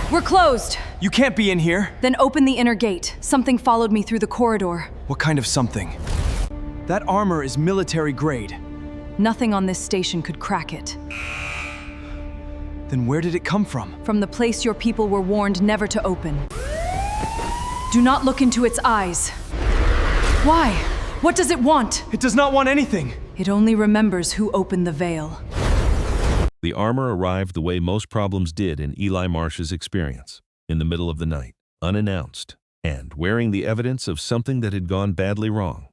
We're closed. You can't be in here. Then open the inner gate. Something followed me through the corridor. What kind of something? That armor is military grade. Nothing on this station could crack it. Then where did it come from? From the place your people were warned never to open. Do not look into its eyes. Why? What does it want? It does not want anything. It only remembers who opened the veil. The armor arrived the way most problems did in Eli Marsh's experience, in the middle of the night, unannounced, and wearing the evidence of something that had gone badly wrong.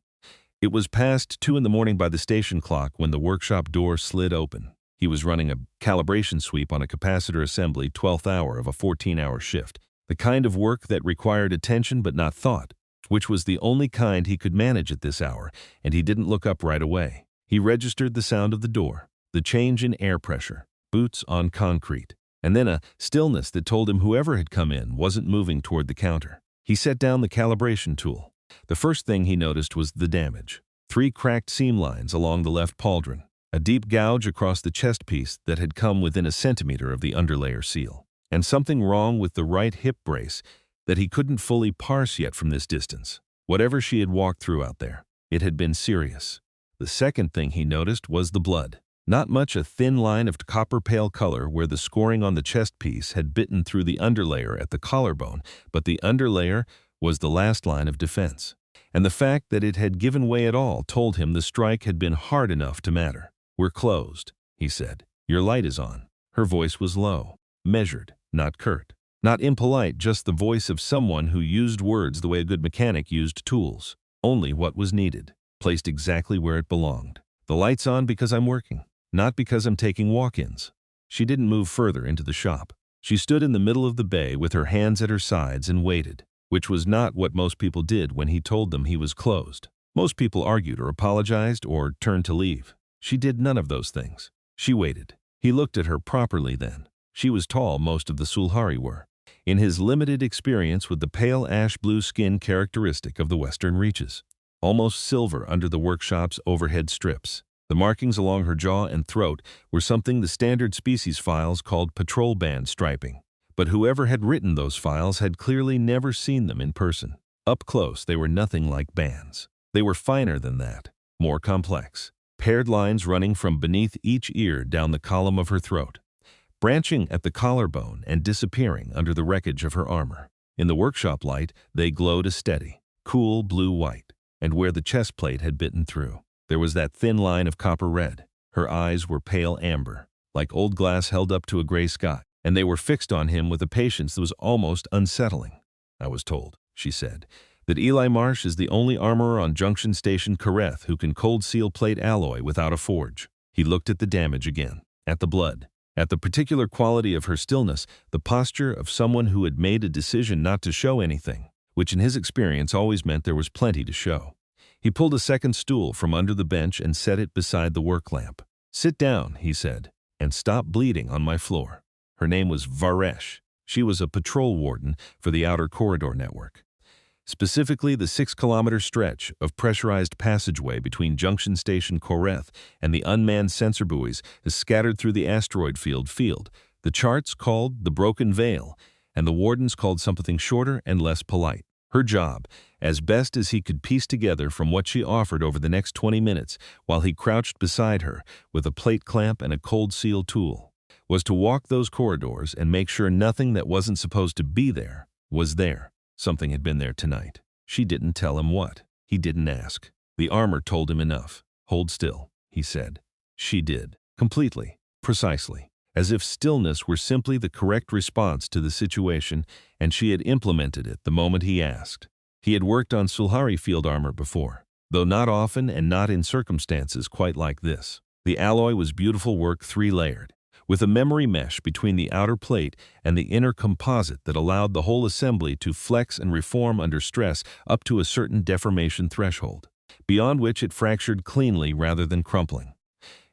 It was past 2 a.m. by the station clock when the workshop door slid open. He was running a calibration sweep on a capacitor assembly 12th hour of a 14-hour shift, the kind of work that required attention but not thought, which was the only kind he could manage at this hour, and he didn't look up right away. He registered the sound of the door, the change in air pressure, boots on concrete, and then a stillness that told him whoever had come in wasn't moving toward the counter. He set down the calibration tool. The first thing he noticed was the damage. 3 cracked seam lines along the left pauldron, a deep gouge across the chest piece that had come within a centimeter of the underlayer seal, and something wrong with the right hip brace that he couldn't fully parse yet from this distance. Whatever she had walked through out there, it had been serious. The second thing he noticed was the blood. Not much a thin line of copper pale color where the scoring on the chest piece had bitten through the underlayer at the collarbone, but the underlayer was the last line of defense. And the fact that it had given way at all told him the strike had been hard enough to matter. "We're closed," he said. "Your light is on." Her voice was low, measured, not curt. Not impolite, just the voice of someone who used words the way a good mechanic used tools. Only what was needed, placed exactly where it belonged. "The light's on because I'm working, not because I'm taking walk-ins." She didn't move further into the shop. She stood in the middle of the bay with her hands at her sides and waited, which was not what most people did when he told them he was closed. Most people argued or apologized or turned to leave. She did none of those things. She waited. He looked at her properly then. She was tall, most of the Sulhari were. In his limited experience with the pale ash-blue skin characteristic of the western reaches, almost silver under the workshop's overhead strips. The markings along her jaw and throat were something the standard species files called patrol band striping. But whoever had written those files had clearly never seen them in person. Up close, they were nothing like bands. They were finer than that, more complex. Paired lines running from beneath each ear down the column of her throat, branching at the collarbone and disappearing under the wreckage of her armor. In the workshop light, they glowed a steady, cool blue-white, and where the chest plate had bitten through, there was that thin line of copper red. Her eyes were pale amber, like old glass held up to a gray sky, and they were fixed on him with a patience that was almost unsettling. "I was told," she said, "that Eli Marsh is the only armorer on Junction Station Kareth who can cold seal plate alloy without a forge." He looked at the damage again, at the blood, at the particular quality of her stillness, the posture of someone who had made a decision not to show anything, which in his experience always meant there was plenty to show. He pulled a second stool from under the bench and set it beside the work lamp. "Sit down," he said, "and stop bleeding on my floor." Her name was Varesh. She was a patrol warden for the outer corridor network. Specifically the 6-kilometer stretch of pressurized passageway between Junction Station Koreth and the unmanned sensor buoys is scattered through the asteroid field. The charts called the Broken Veil, and the wardens called something shorter and less polite. Her job, as best as he could piece together from what she offered over the next 20 minutes while he crouched beside her with a plate clamp and a cold seal tool, was to walk those corridors and make sure nothing that wasn't supposed to be there was there. Something had been there tonight. She didn't tell him what. He didn't ask. The armor told him enough. "Hold still," he said. She did. Completely. Precisely. As if stillness were simply the correct response to the situation, and she had implemented it the moment he asked. He had worked on Sulhari field armor before, though not often and not in circumstances quite like this. The alloy was beautiful work, 3-layered, with a memory mesh between the outer plate and the inner composite that allowed the whole assembly to flex and reform under stress up to a certain deformation threshold, beyond which it fractured cleanly rather than crumpling.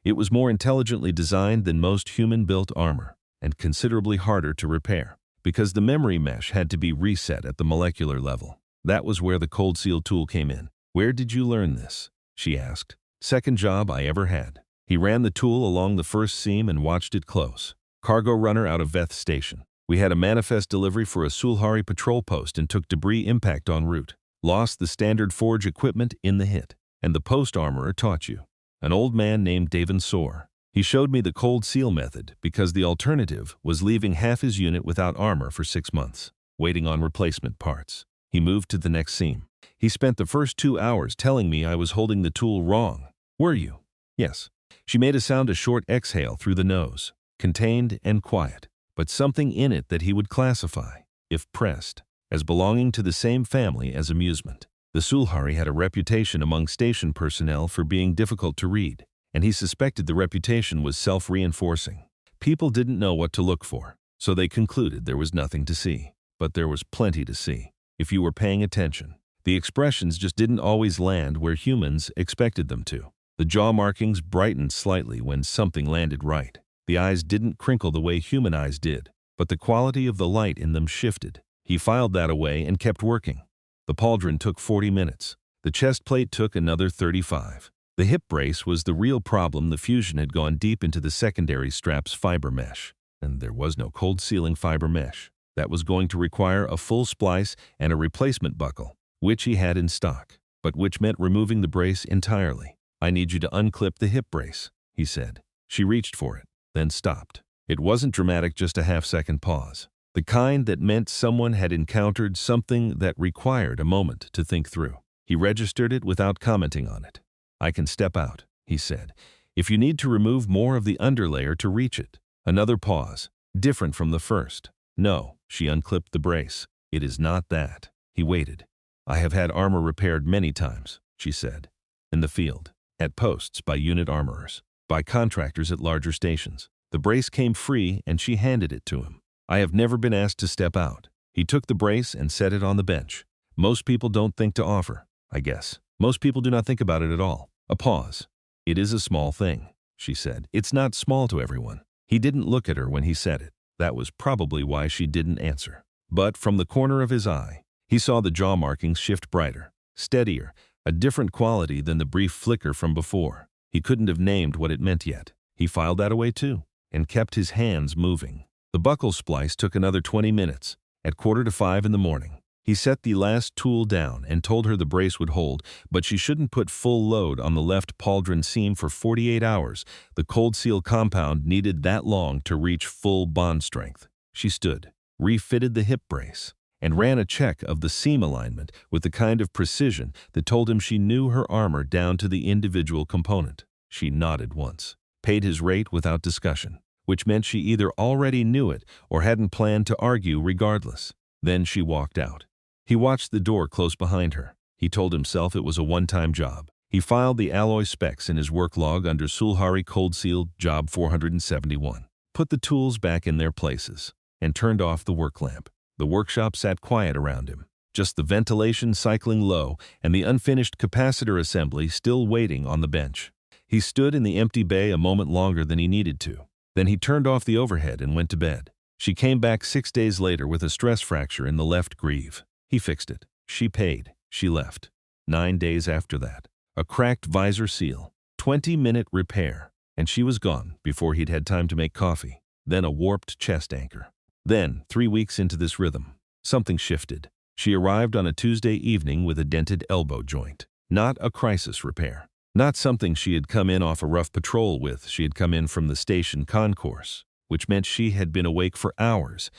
It was more intelligently designed than most human-built armor, and considerably harder to repair, because the memory mesh had to be reset at the molecular level. That was where the cold seal tool came in. "Where did you learn this?" she asked. "Second job I ever had." He ran the tool along the first seam and watched it close. "Cargo runner out of Veth Station. We had a manifest delivery for a Sulhari patrol post and took debris impact en route. Lost the standard forge equipment in the hit. And the post armorer taught you. An old man named David Soar. He showed me the cold seal method because the alternative was leaving half his unit without armor for 6 months, waiting on replacement parts. He moved to the next seam. He spent the first 2 hours telling me I was holding the tool wrong. Were you? Yes. She made a short exhale through the nose, contained and quiet, but something in it that he would classify, if pressed, as belonging to the same family as amusement. The Sulhari had a reputation among station personnel for being difficult to read, and he suspected the reputation was self-reinforcing. People didn't know what to look for, so they concluded there was nothing to see. But there was plenty to see, if you were paying attention. The expressions just didn't always land where humans expected them to. The jaw markings brightened slightly when something landed right. The eyes didn't crinkle the way human eyes did, but the quality of the light in them shifted. He filed that away and kept working. The pauldron took 40 minutes. The chest plate took another 35. The hip brace was the real problem. The fusion had gone deep into the secondary strap's fiber mesh, and there was no cold sealing fiber mesh. That was going to require a full splice and a replacement buckle, which he had in stock, but which meant removing the brace entirely. "I need you to unclip the hip brace," he said. She reached for it, then stopped. It wasn't dramatic, just a half-second pause. The kind that meant someone had encountered something that required a moment to think through. He registered it without commenting on it. "I can step out," he said, "if you need to remove more of the underlayer to reach it." Another pause, different from the first. "No," she unclipped the brace. "It is not that." He waited. "I have had armor repaired many times," she said. "In the field, at posts, by unit armorers, by contractors at larger stations." The brace came free and she handed it to him. "I have never been asked to step out." He took the brace and set it on the bench. "Most people don't think to offer, I guess. Most people do not think about it at all." A pause. "It is a small thing," she said. "It's not small to everyone." He didn't look at her when he said it. That was probably why she didn't answer. But from the corner of his eye, he saw the jaw markings shift brighter, steadier, a different quality than the brief flicker from before. He couldn't have named what it meant yet. He filed that away too, and kept his hands moving. The buckle splice took another 20 minutes. At 4:45 in the morning, he set the last tool down and told her the brace would hold, but she shouldn't put full load on the left pauldron seam for 48 hours. The cold seal compound needed that long to reach full bond strength. She stood, refitted the hip brace, and ran a check of the seam alignment with the kind of precision that told him she knew her armor down to the individual component. She nodded once, paid his rate without discussion, which meant she either already knew it or hadn't planned to argue regardless. Then she walked out. He watched the door close behind her. He told himself it was a one-time job. He filed the alloy specs in his work log under Sulhari Cold Seal Job 471, put the tools back in their places, and turned off the work lamp. The workshop sat quiet around him, just the ventilation cycling low and the unfinished capacitor assembly still waiting on the bench. He stood in the empty bay a moment longer than he needed to. Then he turned off the overhead and went to bed. She came back 6 days later with a stress fracture in the left greave. He fixed it. She paid. She left. 9 days after that, a cracked visor seal, 20-minute repair, and she was gone before he'd had time to make coffee. Then a warped chest anchor. Then, 3 weeks into this rhythm, something shifted. She arrived on a Tuesday evening with a dented elbow joint. Not a crisis repair. Not something she had come in off a rough patrol with. She had come in from the station concourse, which meant she had been awake for hours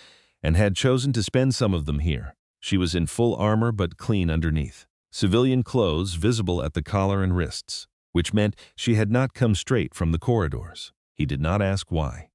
and had chosen to spend some of them here. She was in full armor but clean underneath. Civilian clothes visible at the collar and wrists, which meant she had not come straight from the corridors. He did not ask why.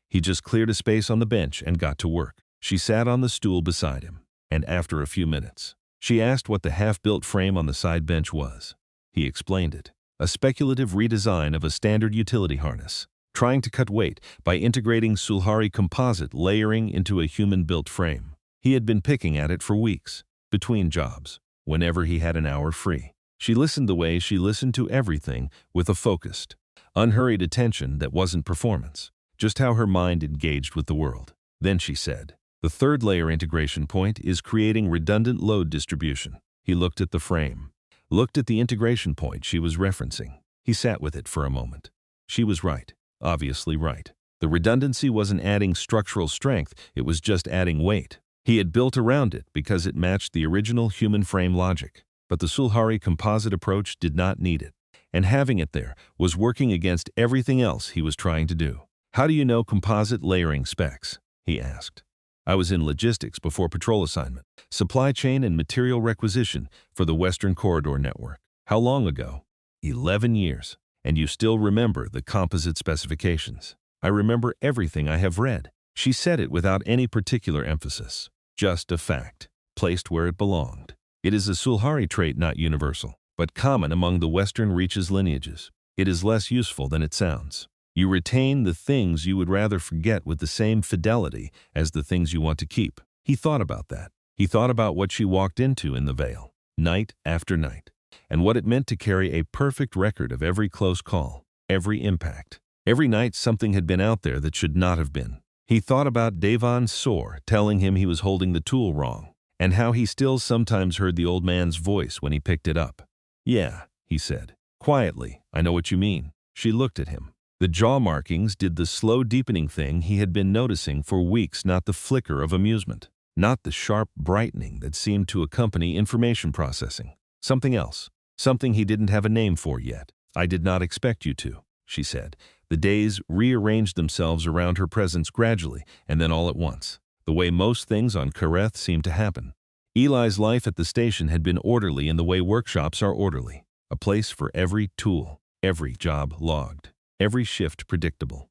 He just cleared a space on the bench and got to work. She sat on the stool beside him, and after a few minutes, she asked what the half-built frame on the side bench was. He explained it. A speculative redesign of a standard utility harness, trying to cut weight by integrating Sulhari composite layering into a human-built frame. He had been picking at it for weeks, between jobs, whenever he had an hour free. She listened the way she listened to everything, with a focused, unhurried attention that wasn't performance, just how her mind engaged with the world. Then she said, "The third layer integration point is creating redundant load distribution." He looked at the frame, looked at the integration point she was referencing. He sat with it for a moment. She was right, obviously right. The redundancy wasn't adding structural strength, it was just adding weight. He had built around it because it matched the original human frame logic. But the Sulhari composite approach did not need it. And having it there was working against everything else he was trying to do. "How do you know composite layering specs?" he asked. "I was in logistics before patrol assignment. Supply chain and material requisition for the Western Corridor Network." "How long ago?" 11 years. "And you still remember the composite specifications?" "I remember everything I have read." She said it without any particular emphasis. Just a fact, placed where it belonged. It is a Sulhari trait not universal, but common among the Western Reach's lineages. It is less useful than it sounds. You retain the things you would rather forget with the same fidelity as the things you want to keep. He thought about that. He thought about what she walked into in the Vale, night after night, and what it meant to carry a perfect record of every close call, every impact. Every night something had been out there that should not have been. He thought about Devon Soar telling him he was holding the tool wrong, and how he still sometimes heard the old man's voice when he picked it up. "Yeah," he said, quietly, "I know what you mean." She looked at him. The jaw markings did the slow deepening thing he had been noticing for weeks, not the flicker of amusement, not the sharp brightening that seemed to accompany information processing. Something else, something he didn't have a name for yet. "I did not expect you to," she said. The days rearranged themselves around her presence gradually, and then all at once, the way most things on Kareth seemed to happen. Eli's life at the station had been orderly in the way workshops are orderly, a place for every tool, every job logged, every shift predictable.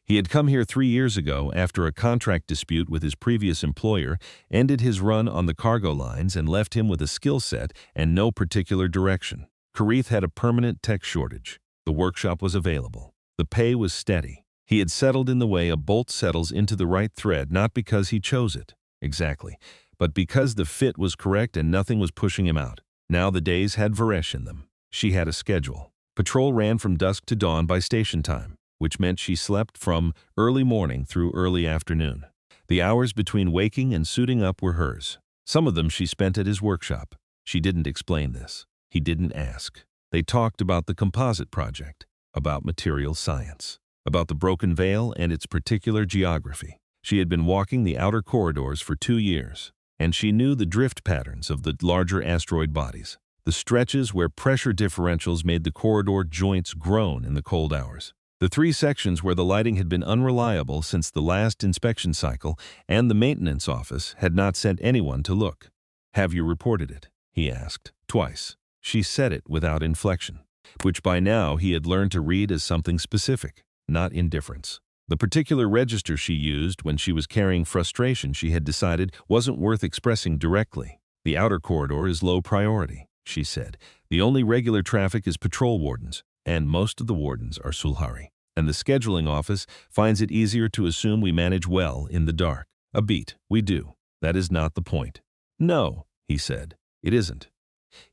He had come here 3 years ago after a contract dispute with his previous employer ended his run on the cargo lines and left him with a skill set and no particular direction. Kareth had a permanent tech shortage. The workshop was available. The pay was steady. He had settled in the way a bolt settles into the right thread not because he chose it, exactly, but because the fit was correct and nothing was pushing him out. Now the days had Varesh in them. She had a schedule. Patrol ran from dusk to dawn by station time, which meant she slept from early morning through early afternoon. The hours between waking and suiting up were hers. Some of them she spent at his workshop. She didn't explain this. He didn't ask. They talked about the composite project, about material science, about the broken veil and its particular geography. She had been walking the outer corridors for 2 years, and she knew the drift patterns of the larger asteroid bodies, the stretches where pressure differentials made the corridor joints groan in the cold hours, the 3 sections where the lighting had been unreliable since the last inspection cycle and the maintenance office had not sent anyone to look. "Have you reported it?" he asked. "Twice." She said it without inflection, which by now he had learned to read as something specific, not indifference. The particular register she used when she was carrying frustration she had decided wasn't worth expressing directly. "The outer corridor is low priority," she said. "The only regular traffic is patrol wardens, and most of the wardens are Sulhari. And the scheduling office finds it easier to assume we manage well in the dark. A beat, we do. That is not the point." "No," he said, "it isn't."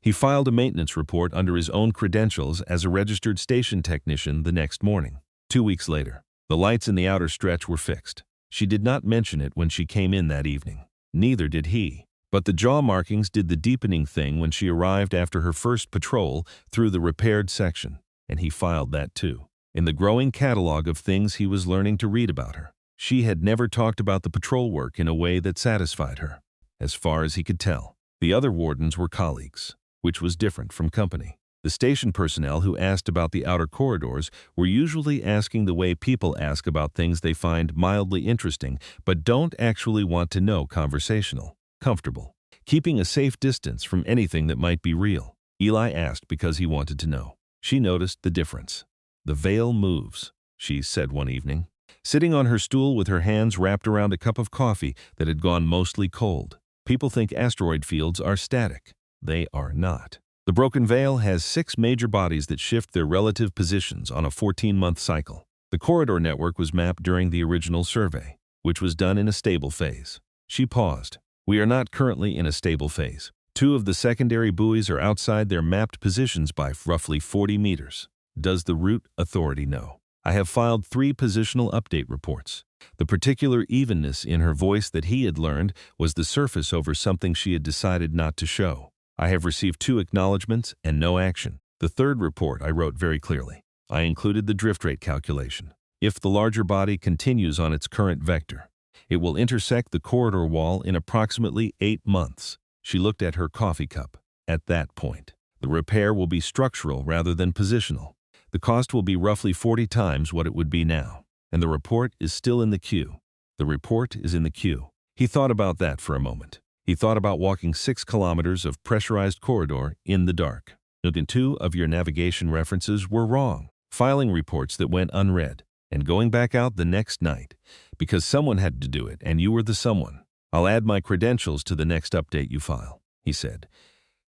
He filed a maintenance report under his own credentials as a registered station technician the next morning. 2 weeks later, the lights in the outer stretch were fixed. She did not mention it when she came in that evening. Neither did he. But the jaw markings did the deepening thing when she arrived after her first patrol through the repaired section, and he filed that too. In the growing catalog of things he was learning to read about her, she had never talked about the patrol work in a way that satisfied her. As far as he could tell, the other wardens were colleagues, which was different from company. The station personnel who asked about the outer corridors were usually asking the way people ask about things they find mildly interesting but don't actually want to know, conversational, comfortable, keeping a safe distance from anything that might be real. Eli asked because he wanted to know. She noticed the difference. "The veil moves," she said one evening, sitting on her stool with her hands wrapped around a cup of coffee that had gone mostly cold. "People think asteroid fields are static. They are not. The broken veil has 6 major bodies that shift their relative positions on a 14-month cycle. The corridor network was mapped during the original survey, which was done in a stable phase." She paused. "We are not currently in a stable phase. 2 of the secondary buoys are outside their mapped positions by roughly 40 meters. Does the route authority know? I have filed 3 positional update reports." The particular evenness in her voice that he had learned was the surface over something she had decided not to show. "I have received 2 acknowledgments and no action. The 3rd report I wrote very clearly. I included the drift rate calculation. If the larger body continues on its current vector, it will intersect the corridor wall in approximately 8 months. She looked at her coffee cup. At that point, the repair will be structural rather than positional. The cost will be roughly 40 times what it would be now. And the report is still in the queue. The report is in the queue. He thought about that for a moment. He thought about walking 6 kilometers of pressurized corridor in the dark. And 2 of your navigation references were wrong. Filing reports that went unread. And going back out the next night. Because someone had to do it, and you were the someone. I'll add my credentials to the next update you file, he said.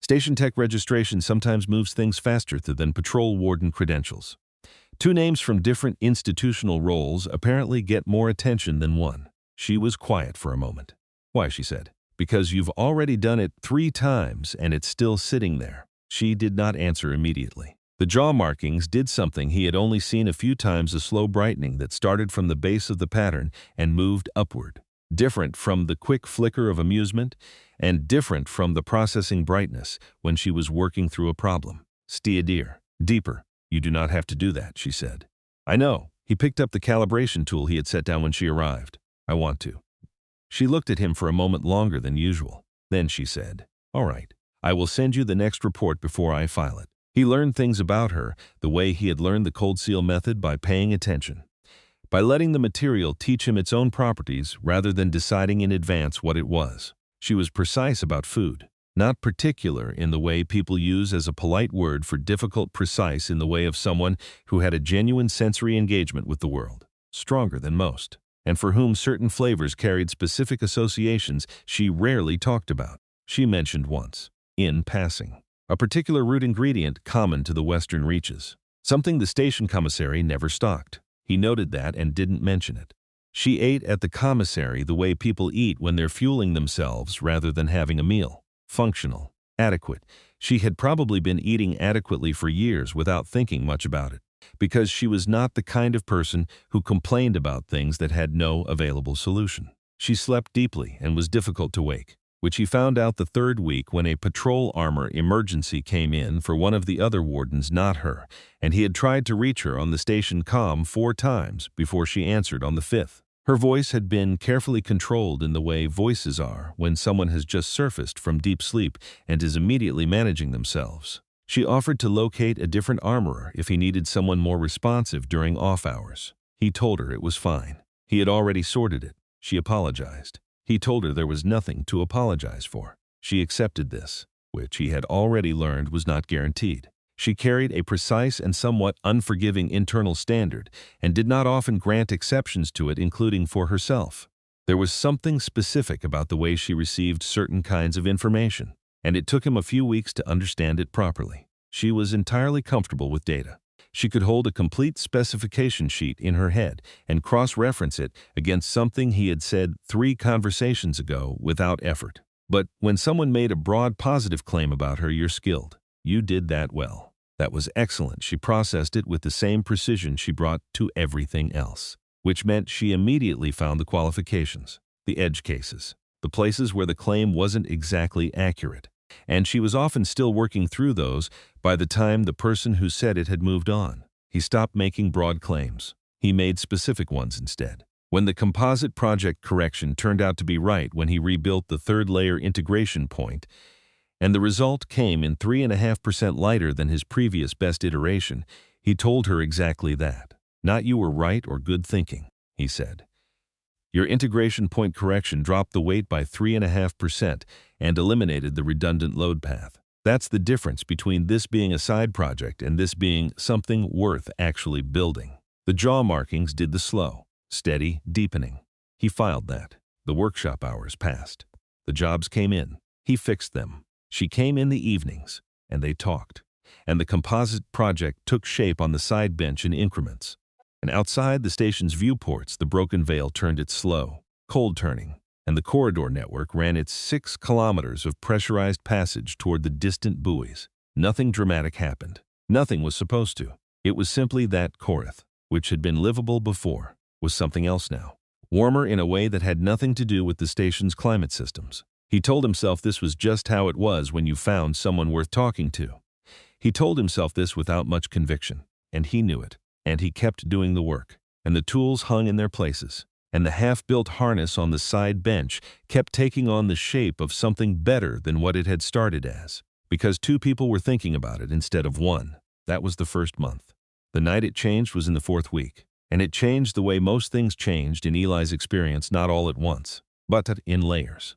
Station tech registration sometimes moves things faster than patrol warden credentials. 2 names from different institutional roles apparently get more attention than one. She was quiet for a moment. Why, she said. Because you've already done it 3 times and it's still sitting there. She did not answer immediately. The jaw markings did something he had only seen a few times, a slow brightening that started from the base of the pattern and moved upward. Different from the quick flicker of amusement and different from the processing brightness when she was working through a problem. Dear. Deeper. You do not have to do that, she said. I know. He picked up the calibration tool he had set down when she arrived. I want to. She looked at him for a moment longer than usual. Then she said, all right, I will send you the next report before I file it. He learned things about her the way he had learned the cold seal method, by paying attention. By letting the material teach him its own properties rather than deciding in advance what it was. She was precise about food. Not particular in the way people use as a polite word for difficult, precise in the way of someone who had a genuine sensory engagement with the world, stronger than most, and for whom certain flavors carried specific associations she rarely talked about. She mentioned once, in passing, a particular root ingredient common to the western reaches, something the station commissary never stocked. He noted that and didn't mention it. She ate at the commissary the way people eat when they're fueling themselves rather than having a meal. Functional, adequate. She had probably been eating adequately for years without thinking much about it, because she was not the kind of person who complained about things that had no available solution. She slept deeply and was difficult to wake, which he found out the 3rd week when a patrol armor emergency came in for one of the other wardens, not her, and he had tried to reach her on the station comm 4 times before she answered on the 5th. Her voice had been carefully controlled in the way voices are when someone has just surfaced from deep sleep and is immediately managing themselves. She offered to locate a different armorer if he needed someone more responsive during off hours. He told her it was fine. He had already sorted it. She apologized. He told her there was nothing to apologize for. She accepted this, which he had already learned was not guaranteed. She carried a precise and somewhat unforgiving internal standard and did not often grant exceptions to it, including for herself. There was something specific about the way she received certain kinds of information, and it took him a few weeks to understand it properly. She was entirely comfortable with data. She could hold a complete specification sheet in her head and cross-reference it against something he had said 3 conversations ago without effort. But when someone made a broad positive claim about her, you're skilled. You did that well. That was excellent. She processed it with the same precision she brought to everything else, which meant she immediately found the qualifications, the edge cases, the places where the claim wasn't exactly accurate. And she was often still working through those by the time the person who said it had moved on. He stopped making broad claims. He made specific ones instead. When the composite project correction turned out to be right when he rebuilt the 3rd layer integration point, and the result came in 3.5% lighter than his previous best iteration, he told her exactly that. Not you were right or good thinking, he said. Your integration point correction dropped the weight by 3.5% and eliminated the redundant load path. That's the difference between this being a side project and this being something worth actually building. The jaw markings did the slow, steady deepening. He filed that. The workshop hours passed. The jobs came in. He fixed them. She came in the evenings, and they talked. And the composite project took shape on the side bench in increments. And outside the station's viewports, the broken veil turned its slow, cold turning, and the corridor network ran its 6 kilometers of pressurized passage toward the distant buoys. Nothing dramatic happened. Nothing was supposed to. It was simply that Korath, which had been livable before, was something else now. Warmer in a way that had nothing to do with the station's climate systems. He told himself this was just how it was when you found someone worth talking to. He told himself this without much conviction, and he knew it, and he kept doing the work. and the tools hung in their places, and the half-built harness on the side bench kept taking on the shape of something better than what it had started as, because two people were thinking about it instead of one. That was the first month. The night it changed was in the fourth week, and it changed the way most things changed in Eli's experience, not all at once, but in layers,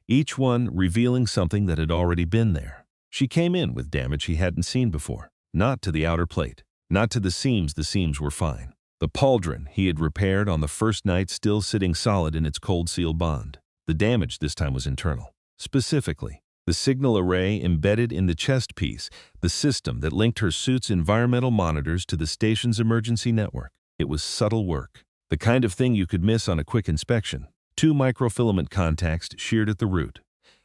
each one revealing something that had already been there. She came in with damage he hadn't seen before, not to the outer plate, not to the seams were fine. The pauldron he had repaired on the first night still sitting solid in its cold seal bond. The damage this time was internal. Specifically, the signal array embedded in the chest piece, the system that linked her suit's environmental monitors to the station's emergency network. It was subtle work, the kind of thing you could miss on a quick inspection. 2 microfilament contacts sheared at the root.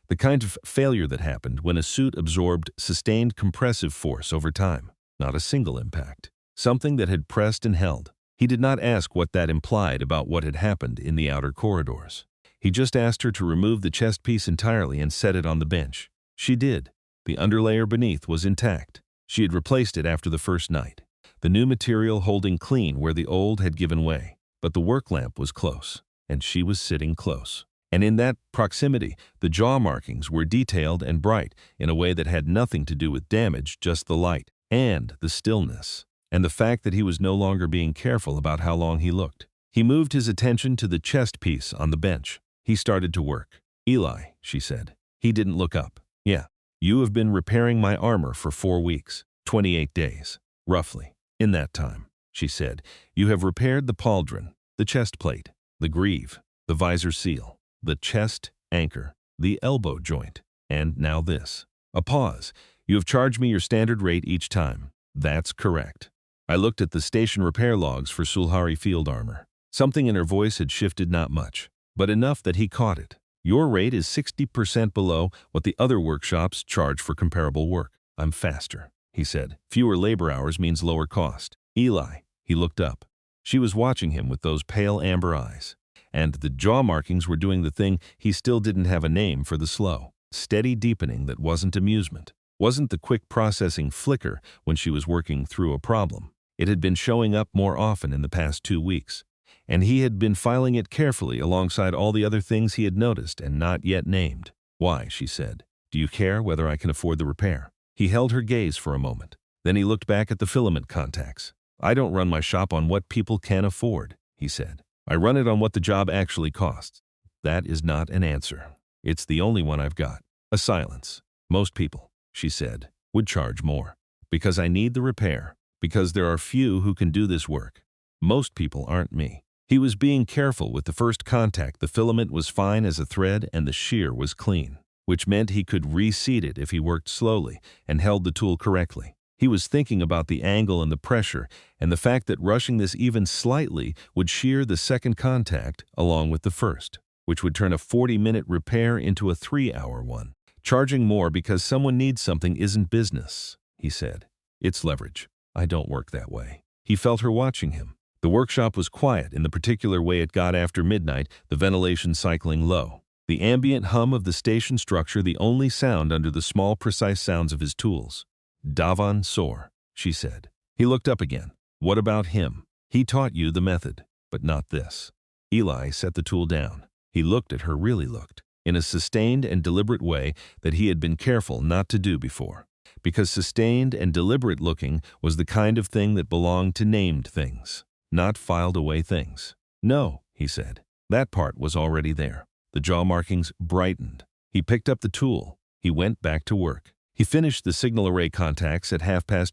The kind of failure that happened when a suit absorbed sustained compressive force over time, not a single impact. Something that had pressed and held. He did not ask what that implied about what had happened in the outer corridors. He just asked her to remove the chest piece entirely and set it on the bench. She did. The underlayer beneath was intact. She had replaced it after the first night, the new material holding clean where the old had given way. But the work lamp was close, and she was sitting close. And in that proximity, the jaw markings were detailed and bright in a way that had nothing to do with damage, just the light and the stillness, and the fact that he was no longer being careful about how long he looked. He moved his attention to the chest piece on the bench. He started to work. "Eli," she said. He didn't look up. "Yeah, you have been repairing my armor for 4 weeks, 28 days, roughly. In that time," she said, "you have repaired the pauldron, the chest plate, the greave, the visor seal, the chest anchor, the elbow joint, and now this." A pause. "You have charged me your standard rate each time." "That's correct." I looked at the station repair logs for Sulhari field armor. Something in her voice had shifted, not much, but enough that he caught it. "Your rate is 60% below what the other workshops charge for comparable work." "I'm faster," he said. "Fewer labor hours means lower cost." "Eli." He looked up. She was watching him with those pale amber eyes, and the jaw markings were doing the thing he still didn't have a name for, the slow, steady deepening that wasn't amusement, wasn't the quick processing flicker when she was working through a problem. It had been showing up more often in the past 2 weeks, and he had been filing it carefully alongside all the other things he had noticed and not yet named. "Why?" she said. "Do you care whether I can afford the repair?" He held her gaze for a moment. Then he looked back at the filament contacts. "I don't run my shop on what people can afford," he said. "I run it on what the job actually costs." "That is not an answer. It's the only one I've got." A silence. "Most people," she said, "would charge more. Because I need the repair. Because there are few who can do this work. Most people aren't me." He was being careful with the first contact. The filament was fine as a thread and the shear was clean, which meant he could reseat it if he worked slowly and held the tool correctly. He was thinking about the angle and the pressure and the fact that rushing this even slightly would shear the second contact along with the first, which would turn a 40-minute repair into a 3-hour one. "Charging more because someone needs something isn't business," he said. "It's leverage. I don't work that way." He felt her watching him. The workshop was quiet in the particular way it got after midnight, the ventilation cycling low. The ambient hum of the station structure, the only sound under the small, precise sounds of his tools. "Davan Sor," she said. He looked up again. "What about him? He taught you the method, but not this." Eli set the tool down. He looked at her, really looked, in a sustained and deliberate way that he had been careful not to do before. Because sustained and deliberate looking was the kind of thing that belonged to named things, not filed away things. "No," he said. That part was already there. The jaw markings brightened. He picked up the tool. He went back to work. He finished the signal array contacts at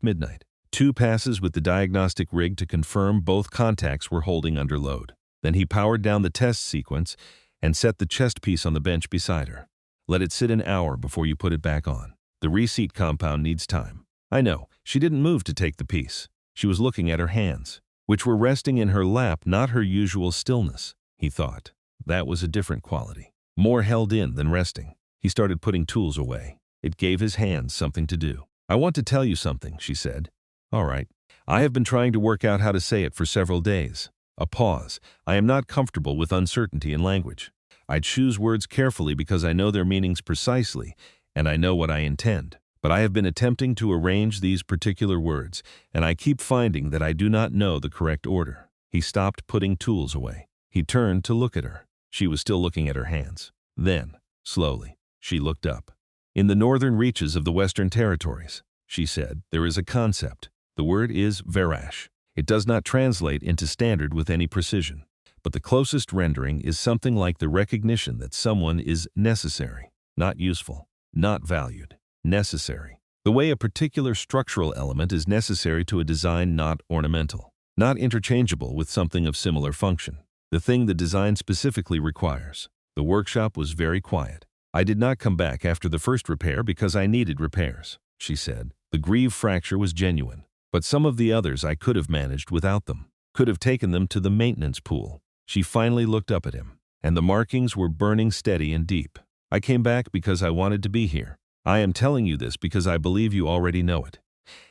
midnight. 2 passes with the diagnostic rig to confirm both contacts were holding under load. Then he powered down the test sequence and set the chest piece on the bench beside her. "Let it sit an hour before you put it back on. The reseat compound needs time." "I know." She didn't move to take the piece. She was looking at her hands, which were resting in her lap, not her usual stillness, he thought. That was a different quality. More held in than resting. He started putting tools away. It gave his hands something to do. "I want to tell you something," she said. "All right." "I have been trying to work out how to say it for several days." A pause. "I am not comfortable with uncertainty in language. I choose words carefully because I know their meanings precisely, and I know what I intend. But I have been attempting to arrange these particular words, and I keep finding that I do not know the correct order." He stopped putting tools away. He turned to look at her. She was still looking at her hands. Then, slowly, she looked up. In the northern reaches of the Western Territories, she said, there is a concept. The word is verash. It does not translate into standard with any precision, but the closest rendering is something like the recognition that someone is necessary, not useful, not valued, necessary. The way a particular structural element is necessary to a design, not ornamental, not interchangeable with something of similar function. The thing the design specifically requires. The workshop was very quiet. I did not come back after the first repair because I needed repairs, she said. The Grieve fracture was genuine, but some of the others I could have managed without them, could have taken them to the maintenance pool. She finally looked up at him, and the markings were burning steady and deep. I came back because I wanted to be here. I am telling you this because I believe you already know it,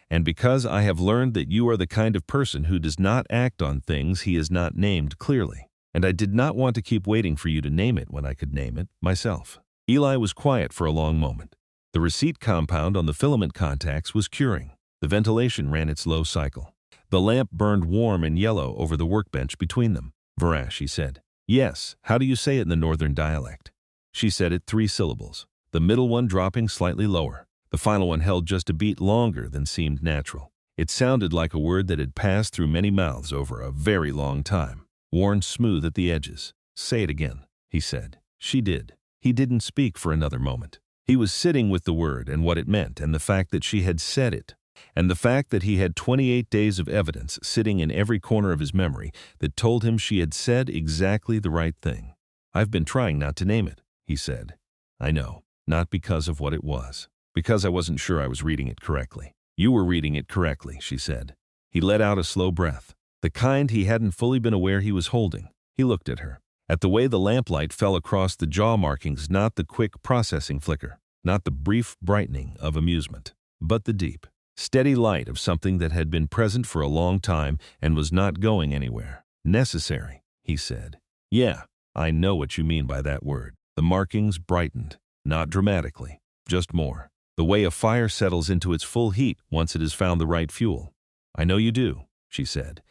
and because I have learned that you are the kind of person who does not act on things he has not named clearly, and I did not want to keep waiting for you to name it when I could name it myself. Eli was quiet for a long moment. The receipt compound on the filament contacts was curing. The ventilation ran its low cycle. The lamp burned warm and yellow over the workbench between them. Verash, he said. Yes, how do you say it in the northern dialect? She said it 3 syllables, the middle one dropping slightly lower. The final one held just a beat longer than seemed natural. It sounded like a word that had passed through many mouths over a very long time, worn smooth at the edges. Say it again, he said. She did. He didn't speak for another moment. He was sitting with the word and what it meant and the fact that she had said it, and the fact that he had 28 days of evidence sitting in every corner of his memory that told him she had said exactly the right thing. I've been trying not to name it, he said. I know, not because of what it was, because I wasn't sure I was reading it correctly. You were reading it correctly, she said. He let out a slow breath, the kind he hadn't fully been aware he was holding. He looked at her, at the way the lamplight fell across the jaw markings, not the quick processing flicker, not the brief brightening of amusement, but the deep, steady light of something that had been present for a long time and was not going anywhere. Necessary, he said. Yeah, I know what you mean by that word. The markings brightened, not dramatically, just more. The way a fire settles into its full heat once it has found the right fuel. I know you do, she said.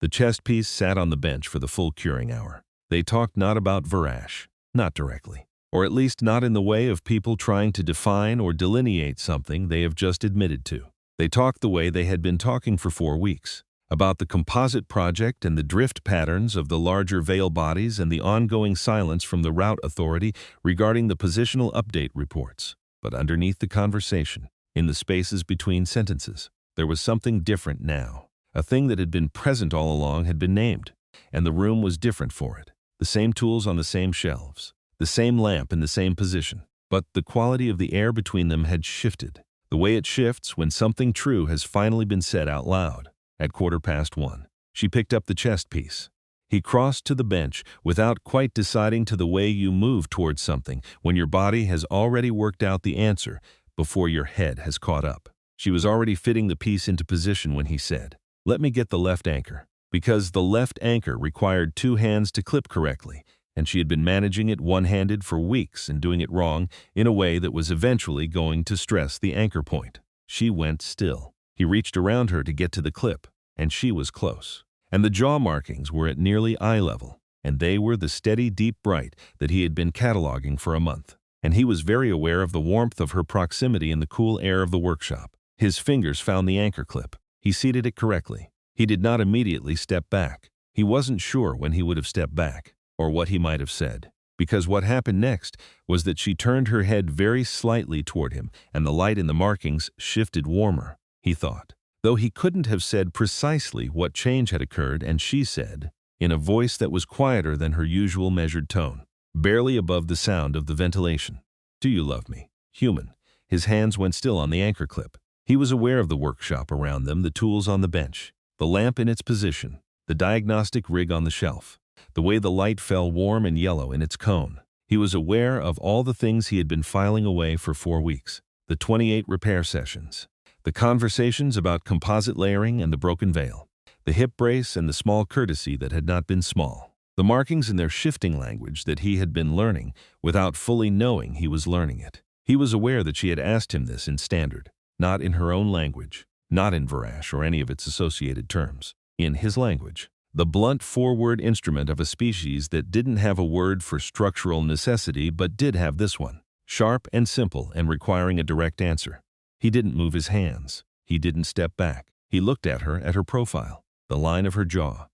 The chest piece sat on the bench for the full curing hour. They talked not about verash, not directly, or at least not in the way of people trying to define or delineate something they have just admitted to. They talked the way they had been talking for 4 weeks, about the composite project and the drift patterns of the larger veil bodies and the ongoing silence from the route authority regarding the positional update reports. But underneath the conversation, in the spaces between sentences, there was something different now. A thing that had been present all along had been named, and the room was different for it. The same tools on the same shelves, the same lamp in the same position, but the quality of the air between them had shifted, the way it shifts when something true has finally been said out loud. At 1:15, she picked up the chest piece. He crossed to the bench without quite deciding to the way you move towards something when your body has already worked out the answer before your head has caught up. She was already fitting the piece into position when he said, "Let me get the left anchor," because the left anchor required 2 hands to clip correctly, and she had been managing it one-handed for weeks and doing it wrong in a way that was eventually going to stress the anchor point. She went still. He reached around her to get to the clip, and she was close. And the jaw markings were at nearly eye level, and they were the steady, deep bright that he had been cataloging for a month. And he was very aware of the warmth of her proximity in the cool air of the workshop. His fingers found the anchor clip. He seated it correctly. He did not immediately step back. He wasn't sure when he would have stepped back, or what he might have said, because what happened next was that she turned her head very slightly toward him, and the light in the markings shifted warmer, he thought. Though he couldn't have said precisely what change had occurred, and she said, in a voice that was quieter than her usual measured tone, barely above the sound of the ventilation, "Do you love me, human?" His hands went still on the anchor clip. He was aware of the workshop around them, the tools on the bench, the lamp in its position, the diagnostic rig on the shelf, the way the light fell warm and yellow in its cone. He was aware of all the things he had been filing away for 4 weeks, the 28 repair sessions, the conversations about composite layering and the broken veil, the hip brace and the small courtesy that had not been small, the markings in their shifting language that he had been learning without fully knowing he was learning it. He was aware that she had asked him this in standard, not in her own language, not in verash or any of its associated terms, in his language. the blunt forward instrument of a species that didn't have a word for structural necessity but did have this one, sharp and simple and requiring a direct answer. He didn't move his hands. He didn't step back. He looked at her profile, the line of her jaw,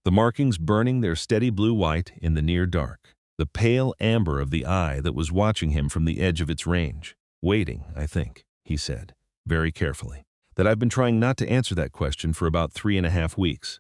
the markings burning their steady blue-white in the near dark, the pale amber of the eye that was watching him from the edge of its range. Waiting, I think, he said, very carefully, that I've been trying not to answer that question for about 3.5 weeks.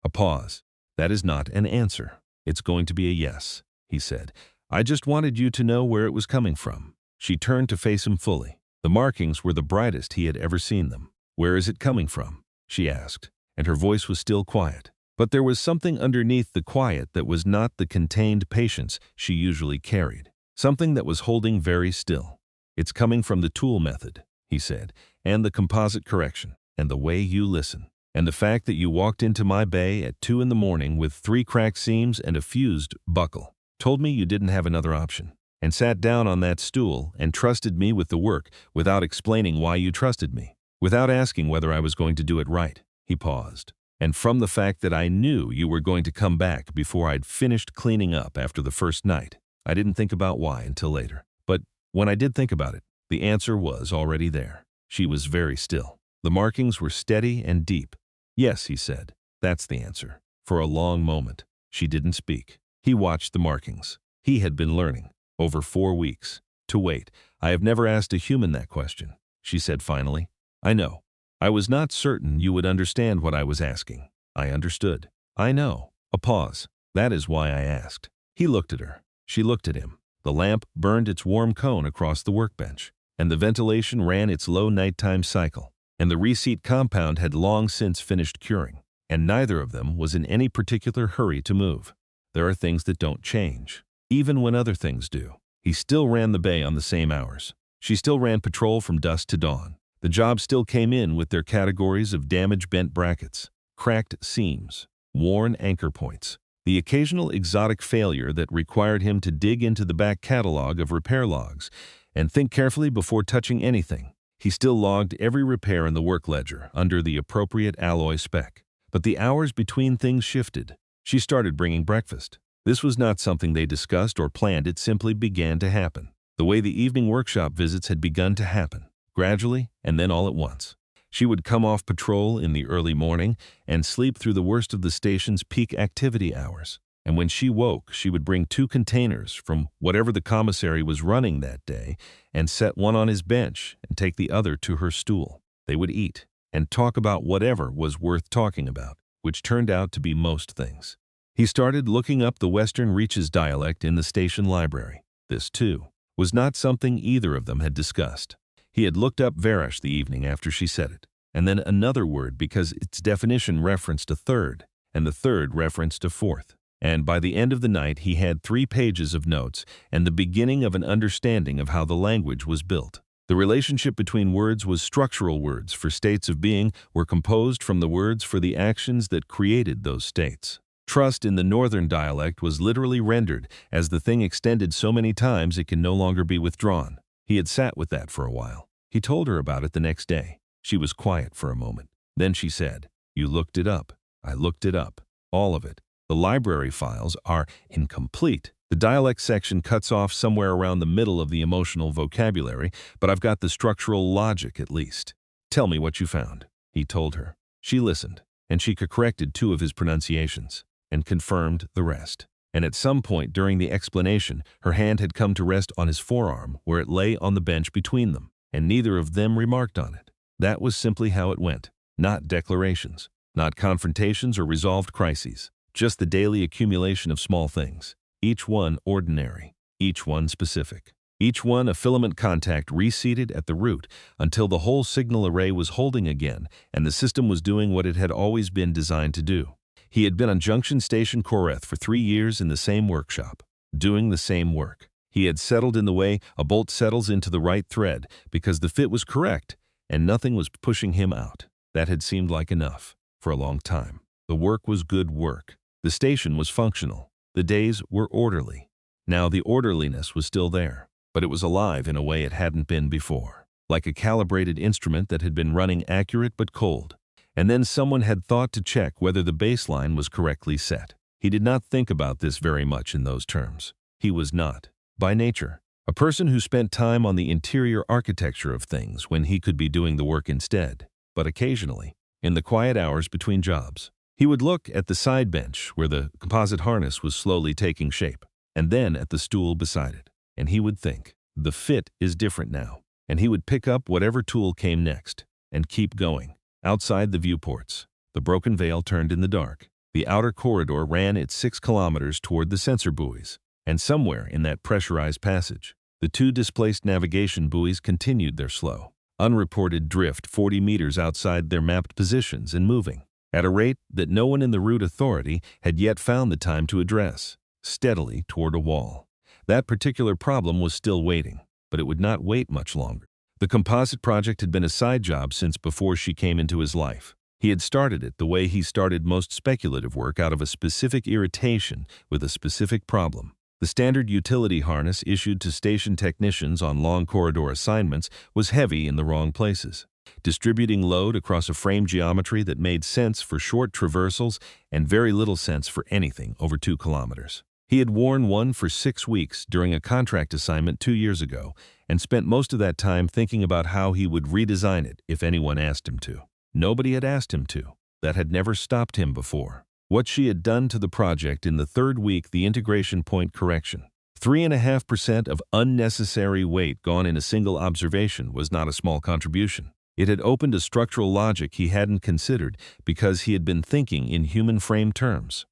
A pause. That is not an answer. It's going to be a yes, he said. I just wanted you to know where it was coming from. She turned to face him fully. The markings were the brightest he had ever seen them. Where is it coming from? She asked, and her voice was still quiet. But there was something underneath the quiet that was not the contained patience she usually carried. Something that was holding very still. It's coming from the tool method, he said, and the composite correction, and the way you listen, and the fact that you walked into my bay at 2 in the morning with 3 cracked seams and a fused buckle, told me you didn't have another option, and sat down on that stool and trusted me with the work without explaining why you trusted me, without asking whether I was going to do it right. He paused. And from the fact that I knew you were going to come back before I'd finished cleaning up after the first night, I didn't think about why until later. But when I did think about it, the answer was already there. She was very still. The markings were steady and deep. Yes, he said, that's the answer. For a long moment, she didn't speak. He watched the markings. He had been learning, over 4 weeks, to wait. I have never asked a human that question, she said finally. I know. I was not certain you would understand what I was asking. I understood. I know. A pause. That is why I asked. He looked at her. She looked at him. The lamp burned its warm cone across the workbench, and the ventilation ran its low nighttime cycle, and the reseat compound had long since finished curing, and neither of them was in any particular hurry to move. There are things that don't change, even when other things do. He still ran the bay on the same hours. She still ran patrol from dusk to dawn. The jobs still came in with their categories of damage-bent brackets, cracked seams, worn anchor points, the occasional exotic failure that required him to dig into the back catalog of repair logs and think carefully before touching anything. He still logged every repair in the work ledger under the appropriate alloy spec. But the hours between things shifted. She started bringing breakfast. This was not something they discussed or planned. It simply began to happen. The way the evening workshop visits had begun to happen. Gradually, and then all at once. She would come off patrol in the early morning and sleep through the worst of the station's peak activity hours. And when she woke, she would bring 2 containers from whatever the commissary was running that day and set one on his bench and take the other to her stool. They would eat and talk about whatever was worth talking about, which turned out to be most things. He started looking up the Western Reaches dialect in the station library. This, too, was not something either of them had discussed. He had looked up Varish the evening after she said it, and then another word because its definition referenced a third, and the third referenced a fourth. And by the end of the night, he had 3 pages of notes and the beginning of an understanding of how the language was built. The relationship between words was structural. Words for states of being were composed from the words for the actions that created those states. Trust in the northern dialect was literally rendered as the thing extended so many times it can no longer be withdrawn. He had sat with that for a while. He told her about it the next day. She was quiet for a moment. Then she said, "You looked it up." I looked it up. All of it. The library files are incomplete. The dialect section cuts off somewhere around the middle of the emotional vocabulary, but I've got the structural logic at least. Tell me what you found, he told her. She listened, and she corrected 2 of his pronunciations, and confirmed the rest. And at some point during the explanation, her hand had come to rest on his forearm where it lay on the bench between them, and neither of them remarked on it. That was simply how it went. Not declarations, not confrontations or resolved crises, just the daily accumulation of small things, each one ordinary, each one specific, each one a filament contact reseated at the root until the whole signal array was holding again and the system was doing what it had always been designed to do. He had been on Junction Station Koreth for 3 years in the same workshop, doing the same work. He had settled in the way a bolt settles into the right thread because the fit was correct and nothing was pushing him out. That had seemed like enough for a long time. The work was good work. The station was functional. The days were orderly. Now the orderliness was still there, but it was alive in a way it hadn't been before, like a calibrated instrument that had been running accurate but cold. And then someone had thought to check whether the baseline was correctly set. He did not think about this very much in those terms. He was not, by nature, a person who spent time on the interior architecture of things when he could be doing the work instead. But occasionally, in the quiet hours between jobs, he would look at the side bench where the composite harness was slowly taking shape, and then at the stool beside it. And he would think, the fit is different now. And he would pick up whatever tool came next and keep going. Outside the viewports, the broken veil turned in the dark. The outer corridor ran its 6 kilometers toward the sensor buoys, and somewhere in that pressurized passage, the 2 displaced navigation buoys continued their slow, unreported drift 40 meters outside their mapped positions and moving, at a rate that no one in the route authority had yet found the time to address, steadily toward a wall. That particular problem was still waiting, but it would not wait much longer. The composite project had been a side job since before she came into his life. He had started it the way he started most speculative work, out of a specific irritation with a specific problem. The standard utility harness issued to station technicians on long corridor assignments was heavy in the wrong places, distributing load across a frame geometry that made sense for short traversals and very little sense for anything over 2 kilometers. He had worn one for 6 weeks during a contract assignment 2 years ago and spent most of that time thinking about how he would redesign it if anyone asked him to. Nobody had asked him to. That had never stopped him before. What she had done to the project in the 3rd week, the integration point correction. 3.5% of unnecessary weight gone in a single observation was not a small contribution. It had opened a structural logic he hadn't considered because he had been thinking in human frame terms,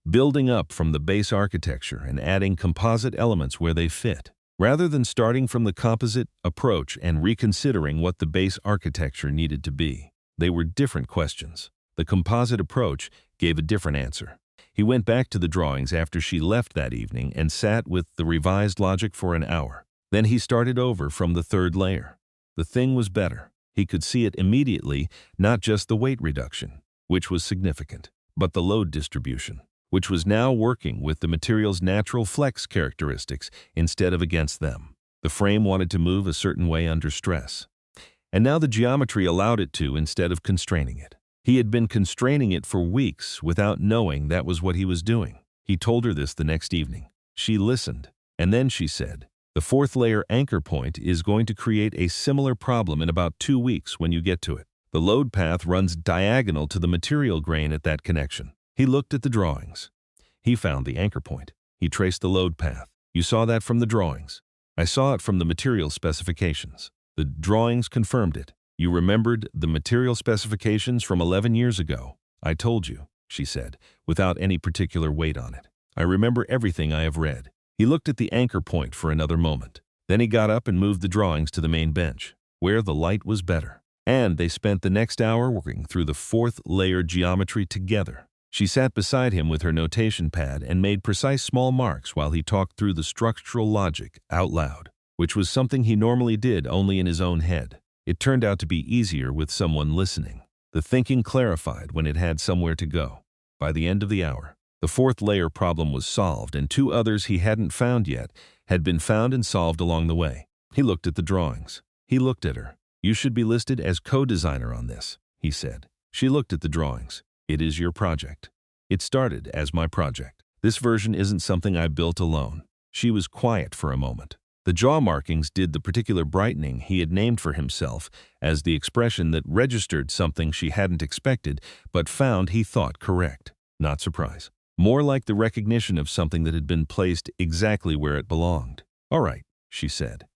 building up from the base architecture and adding composite elements where they fit, rather than starting from the composite approach and reconsidering what the base architecture needed to be. They were different questions. The composite approach gave a different answer. He went back to the drawings after she left that evening and sat with the revised logic for an hour. Then he started over from the 3rd layer. The thing was better. He could see it immediately, not just the weight reduction, which was significant, but the load distribution, which was now working with the material's natural flex characteristics instead of against them. The frame wanted to move a certain way under stress, and now the geometry allowed it to instead of constraining it. He had been constraining it for weeks without knowing that was what he was doing. He told her this the next evening. She listened, and then she said, "The 4th layer anchor point is going to create a similar problem in about 2 weeks when you get to it. The load path runs diagonal to the material grain at that connection." He looked at the drawings. He found the anchor point. He traced the load path. "You saw that from the drawings." "I saw it from the material specifications." "The drawings confirmed it." "You remembered the material specifications from 11 years ago." "I told you," she said, without any particular weight on it. "I remember everything I have read." He looked at the anchor point for another moment. Then he got up and moved the drawings to the main bench, where the light was better. And they spent the next hour working through the 4th layer geometry together. She sat beside him with her notation pad and made precise small marks while he talked through the structural logic out loud, which was something he normally did only in his own head. It turned out to be easier with someone listening. The thinking clarified when it had somewhere to go. By the end of the hour, the 4th layer problem was solved, and 2 others he hadn't found yet had been found and solved along the way. He looked at the drawings. He looked at her. "You should be listed as co-designer on this," he said. She looked at the drawings. "It is your project." "It started as my project. This version isn't something I built alone." She was quiet for a moment. The jaw markings did the particular brightening he had named for himself as the expression that registered something she hadn't expected but found he thought correct. Not surprise. More like the recognition of something that had been placed exactly where it belonged. "All right," she said.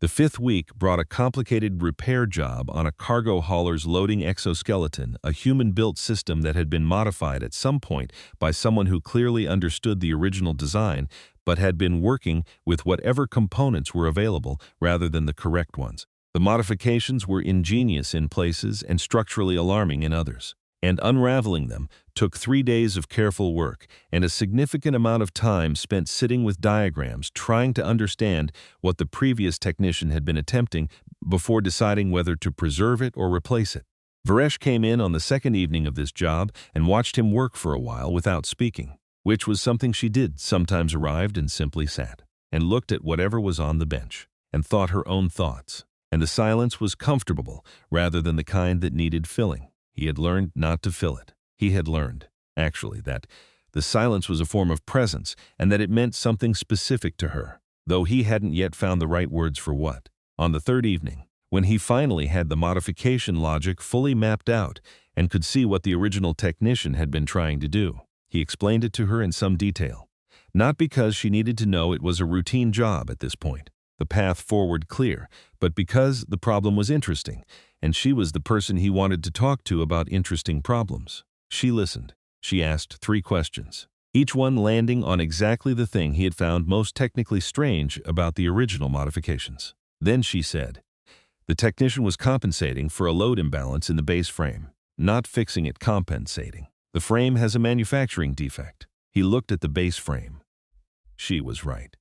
The 5th week brought a complicated repair job on a cargo hauler's loading exoskeleton, a human-built system that had been modified at some point by someone who clearly understood the original design but had been working with whatever components were available rather than the correct ones. The modifications were ingenious in places and structurally alarming in others, and unraveling them took 3 days of careful work and a significant amount of time spent sitting with diagrams trying to understand what the previous technician had been attempting before deciding whether to preserve it or replace it. Varesh came in on the 2nd evening of this job and watched him work for a while without speaking, which was something she did, sometimes arrived and simply sat, and looked at whatever was on the bench, and thought her own thoughts. And the silence was comfortable rather than the kind that needed filling. He had learned not to fill it. He had learned, actually, that the silence was a form of presence and that it meant something specific to her, though he hadn't yet found the right words for what. On the third evening, when he finally had the modification logic fully mapped out and could see what the original technician had been trying to do, he explained it to her in some detail. Not because she needed to know it was a routine job at this point, the path forward clear, but because the problem was interesting, and she was the person he wanted to talk to about interesting problems. She listened. She asked 3 questions, each one landing on exactly the thing he had found most technically strange about the original modifications. Then she said, the technician was compensating for a load imbalance in the base frame, not fixing it, compensating. The frame has a manufacturing defect. He looked at the base frame. She was right.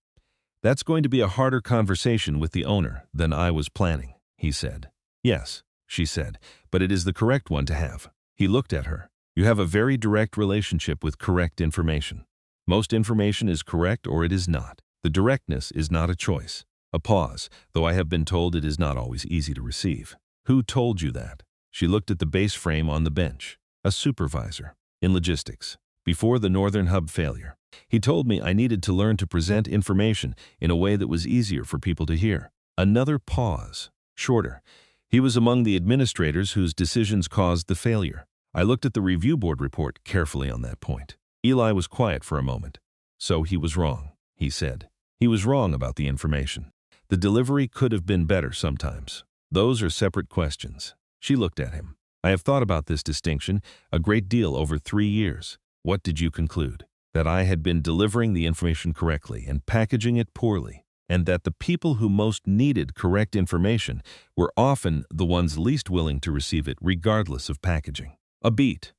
That's going to be a harder conversation with the owner than I was planning, he said. Yes, she said, but it is the correct one to have. He looked at her. You have a very direct relationship with correct information. Most information is correct or it is not. The directness is not a choice. A pause, though I have been told it is not always easy to receive. Who told you that? She looked at the base frame on the bench. A supervisor in logistics. Before the Northern Hub failure. He told me I needed to learn to present information in a way that was easier for people to hear. Another pause. Shorter. He was among the administrators whose decisions caused the failure. I looked at the review board report carefully on that point. Eli was quiet for a moment. So he was wrong, he said. He was wrong about the information. The delivery could have been better sometimes. Those are separate questions. She looked at him. I have thought about this distinction a great deal over 3 years. What did you conclude? That I had been delivering the information correctly and packaging it poorly, and that the people who most needed correct information were often the ones least willing to receive it regardless of packaging. A beat.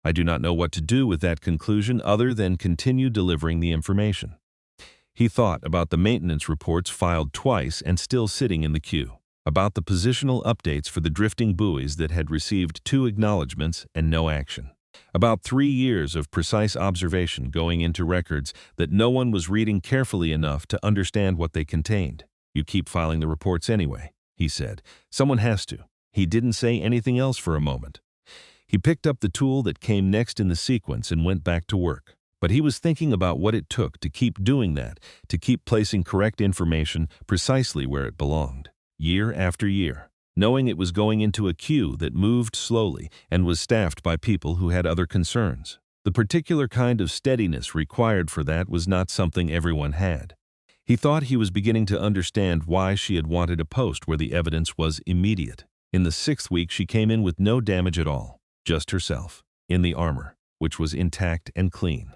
I do not know what to do with that conclusion other than continue delivering the information. He thought about the maintenance reports filed twice and still sitting in the queue, about the positional updates for the drifting buoys that had received 2 acknowledgments and no action, about 3 years of precise observation going into records that no one was reading carefully enough to understand what they contained. You keep filing the reports anyway, he said. Someone has to. He didn't say anything else for a moment. He picked up the tool that came next in the sequence and went back to work. But he was thinking about what it took to keep doing that, to keep placing correct information precisely where it belonged, year after year, knowing it was going into a queue that moved slowly and was staffed by people who had other concerns. The particular kind of steadiness required for that was not something everyone had. He thought he was beginning to understand why she had wanted a post where the evidence was immediate. In the 6th week, she came in with no damage at all, just herself, in the armor, which was intact and clean.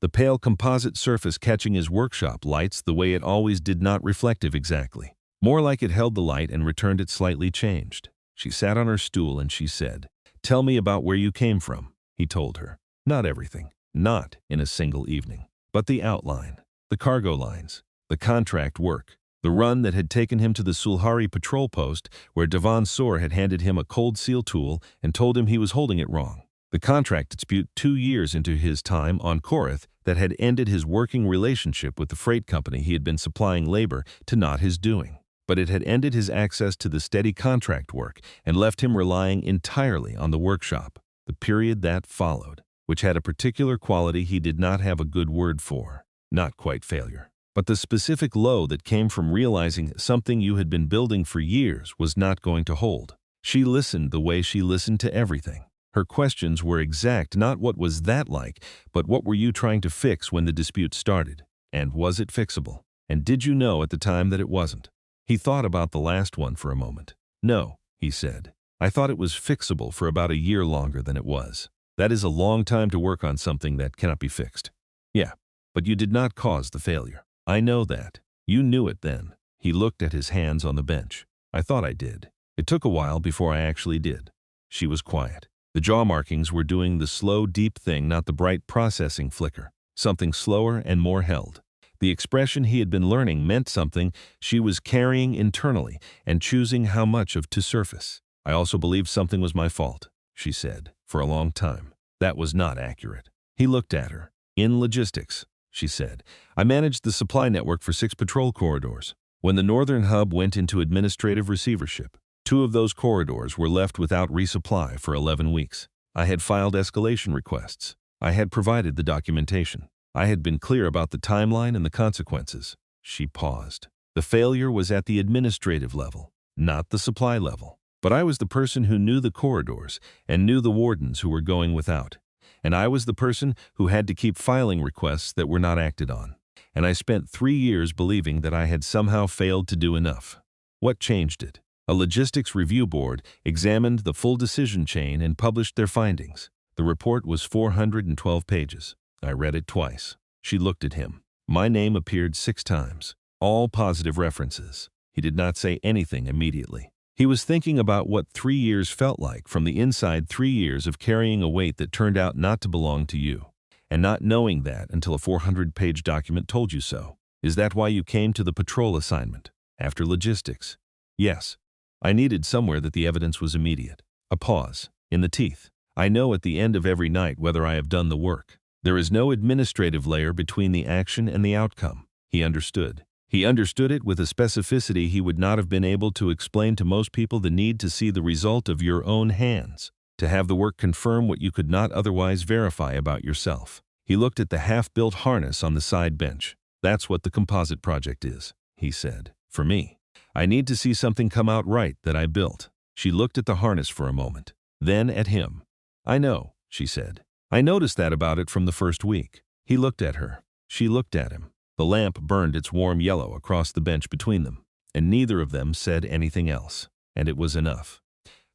The pale composite surface catching his workshop lights the way it always did, not reflective exactly. More like it held the light and returned it slightly changed. She sat on her stool and she said, "Tell me about where you came from," he told her. Not everything, not in a single evening, but the outline, the cargo lines, the contract work, the run that had taken him to the Sulhari patrol post where Devon Soar had handed him a cold seal tool and told him he was holding it wrong. The contract dispute 2 years into his time on Korath that had ended his working relationship with the freight company he had been supplying labor to, not his doing. But it had ended his access to the steady contract work and left him relying entirely on the workshop. The period that followed, which had a particular quality he did not have a good word for, not quite failure, but the specific low that came from realizing something you had been building for years was not going to hold. She listened the way she listened to everything. Her questions were exact, not what was that like, but what were you trying to fix when the dispute started? And was it fixable? And did you know at the time that it wasn't? He thought about the last one for a moment. No, he said. I thought it was fixable for about a year longer than it was. That is a long time to work on something that cannot be fixed. Yeah, but you did not cause the failure. I know that. You knew it then. He looked at his hands on the bench. I thought I did. It took a while before I actually did. She was quiet. The jaw markings were doing the slow, deep thing, not the bright processing flicker. Something slower and more held. The expression he had been learning meant something she was carrying internally and choosing how much of to surface. I also believed something was my fault, she said, for a long time. That was not accurate. He looked at her. In logistics, she said, I managed the supply network for 6 patrol corridors. When the Northern Hub went into administrative receivership, 2 of those corridors were left without resupply for 11 weeks. I had filed escalation requests. I had provided the documentation. I had been clear about the timeline and the consequences. She paused. The failure was at the administrative level, not the supply level. But I was the person who knew the corridors and knew the wardens who were going without. And I was the person who had to keep filing requests that were not acted on. And I spent 3 years believing that I had somehow failed to do enough. What changed it? A logistics review board examined the full decision chain and published their findings. The report was 412 pages. I read it twice. She looked at him. My name appeared 6 times. All positive references. He did not say anything immediately. He was thinking about what 3 years felt like from the inside, 3 years of carrying a weight that turned out not to belong to you, and not knowing that until a 400-page document told you so. Is that why you came to the patrol assignment? After logistics? Yes. I needed somewhere that the evidence was immediate. A pause. In the teeth. I know at the end of every night whether I have done the work. There is no administrative layer between the action and the outcome. He understood. He understood it with a specificity he would not have been able to explain to most people. The need to see the result of your own hands, to have the work confirm what you could not otherwise verify about yourself. He looked at the half-built harness on the side bench. That's what the composite project is, he said. For me, I need to see something come out right that I built. She looked at the harness for a moment, then at him. I know, she said. I noticed that about it from the first week. He looked at her. She looked at him. The lamp burned its warm yellow across the bench between them, and neither of them said anything else, and it was enough.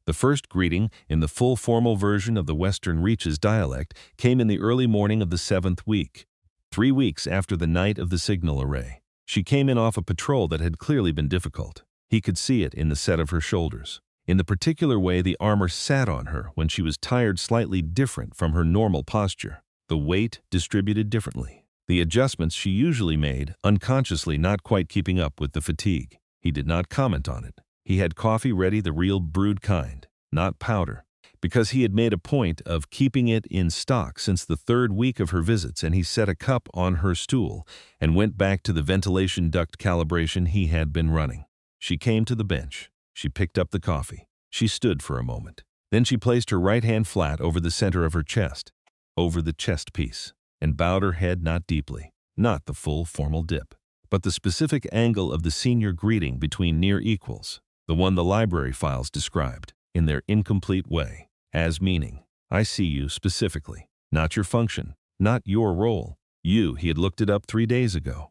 The first greeting, in the full formal version of the Western Reaches dialect, came in the early morning of the 7th week, 3 weeks after the night of the signal array. She came in off a patrol that had clearly been difficult. He could see it in the set of her shoulders, in the particular way the armor sat on her when she was tired, slightly different from her normal posture, the weight distributed differently. The adjustments she usually made, unconsciously not quite keeping up with the fatigue. He did not comment on it. He had coffee ready, the real brewed kind, not powder, because he had made a point of keeping it in stock since the 3rd week of her visits, and he set a cup on her stool and went back to the ventilation duct calibration he had been running. She came to the bench. She picked up the coffee. She stood for a moment. Then she placed her right hand flat over the center of her chest, over the chest piece, and bowed her head not deeply, not the full formal dip, but the specific angle of the senior greeting between near equals, the one the library files described, in their incomplete way, as meaning, I see you specifically, not your function, not your role. You, he had looked it up 3 days ago,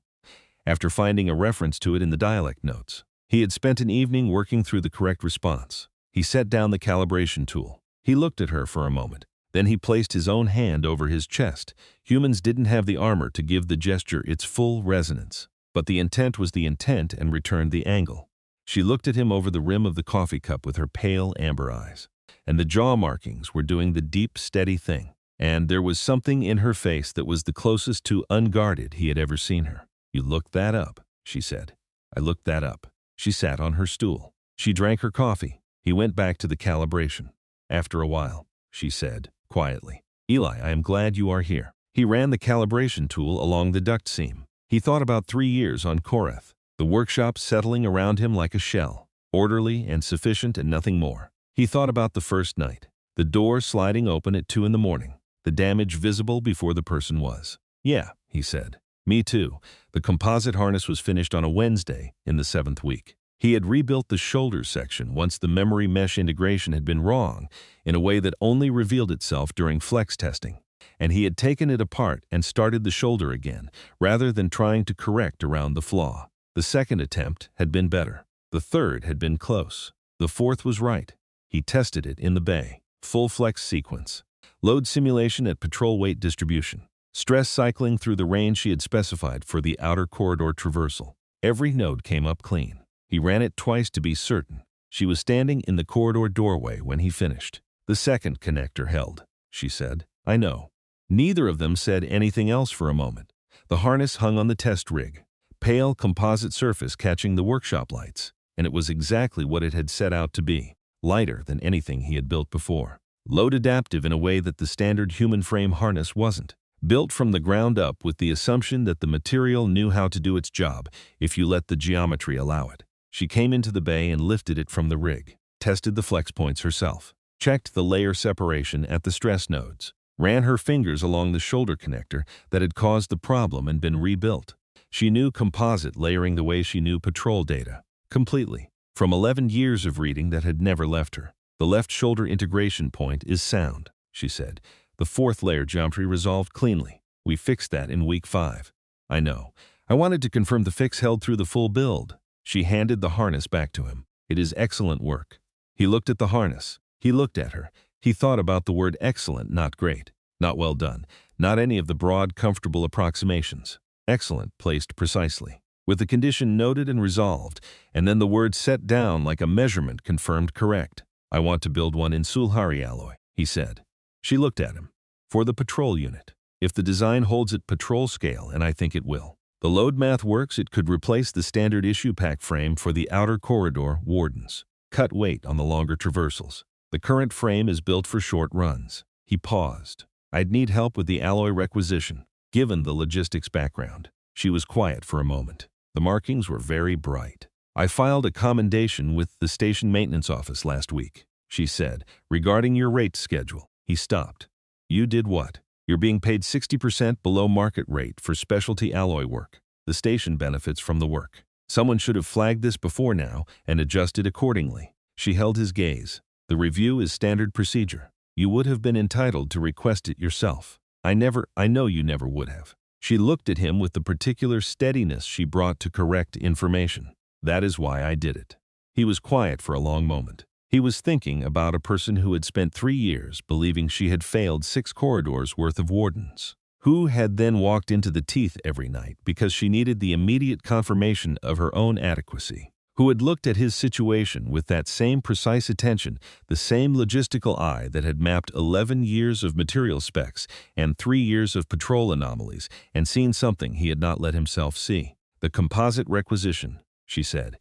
after finding a reference to it in the dialect notes. He had spent an evening working through the correct response. He set down the calibration tool. He looked at her for a moment. Then he placed his own hand over his chest. Humans didn't have the armor to give the gesture its full resonance, but the intent was the intent and returned the angle. She looked at him over the rim of the coffee cup with her pale amber eyes, and the jaw markings were doing the deep, steady thing. And there was something in her face that was the closest to unguarded he had ever seen her. You looked that up, she said. I looked that up. She sat on her stool. She drank her coffee. He went back to the calibration. After a while, she said, quietly, Eli, I am glad you are here. He ran the calibration tool along the duct seam. He thought about 3 years on Korath, the workshop settling around him like a shell, orderly and sufficient and nothing more. He thought about the first night, the door sliding open at 2 in the morning, the damage visible before the person was. Yeah, he said. Me too. The composite harness was finished on a Wednesday in the 7th week. He had rebuilt the shoulder section once the memory mesh integration had been wrong in a way that only revealed itself during flex testing, and he had taken it apart and started the shoulder again, rather than trying to correct around the flaw. The second attempt had been better. The third had been close. The fourth was right. He tested it in the bay. Full flex sequence. Load simulation at patrol weight distribution. Stress cycling through the range she had specified for the outer corridor traversal. Every node came up clean. He ran it twice to be certain. She was standing in the corridor doorway when he finished. The second connector held, she said. I know. Neither of them said anything else for a moment. The harness hung on the test rig, pale composite surface catching the workshop lights, and it was exactly what it had set out to be, lighter than anything he had built before. Load adaptive in a way that the standard human frame harness wasn't. Built from the ground up with the assumption that the material knew how to do its job if you let the geometry allow it. She came into the bay and lifted it from the rig. tested the flex points herself, checked the layer separation at the stress nodes, ran her fingers along the shoulder connector that had caused the problem and been rebuilt. She knew composite layering the way she knew patrol data, completely, from 11 years of reading that had never left her. The left shoulder integration point is sound, she said. The fourth layer geometry resolved cleanly. We fixed that in week 5. I know. I wanted to confirm the fix held through the full build. She handed the harness back to him. It is excellent work. He looked at the harness. He looked at her. He thought about the word excellent, not great, not well done, not any of the broad, comfortable approximations. Excellent, placed precisely, with the condition noted and resolved, and then the word set down like a measurement confirmed correct. I want to build one in Sulhari alloy, he said. She looked at him. For the patrol unit. If the design holds at patrol scale, and I think it will. The load math works, it could replace the standard issue pack frame for the outer corridor wardens. Cut weight on the longer traversals. The current frame is built for short runs. He paused. I'd need help with the alloy requisition, given the logistics background. She was quiet for a moment. The markings were very bright. I filed a commendation with the station maintenance office last week, she said, regarding your rate schedule. He stopped. You did what? You're being paid 60% below market rate for specialty alloy work. The station benefits from the work. Someone should have flagged this before now and adjusted accordingly. She held his gaze. The review is standard procedure. You would have been entitled to request it yourself. I know you never would have. She looked at him with the particular steadiness she brought to correct information. That is why I did it. He was quiet for a long moment. He was thinking about a person who had spent 3 years believing she had failed 6 corridors worth of wardens, who had then walked into the teeth every night because she needed the immediate confirmation of her own adequacy, who had looked at his situation with that same precise attention, the same logistical eye that had mapped 11 years of material specs and 3 years of patrol anomalies and seen something he had not let himself see. The composite requisition, she said.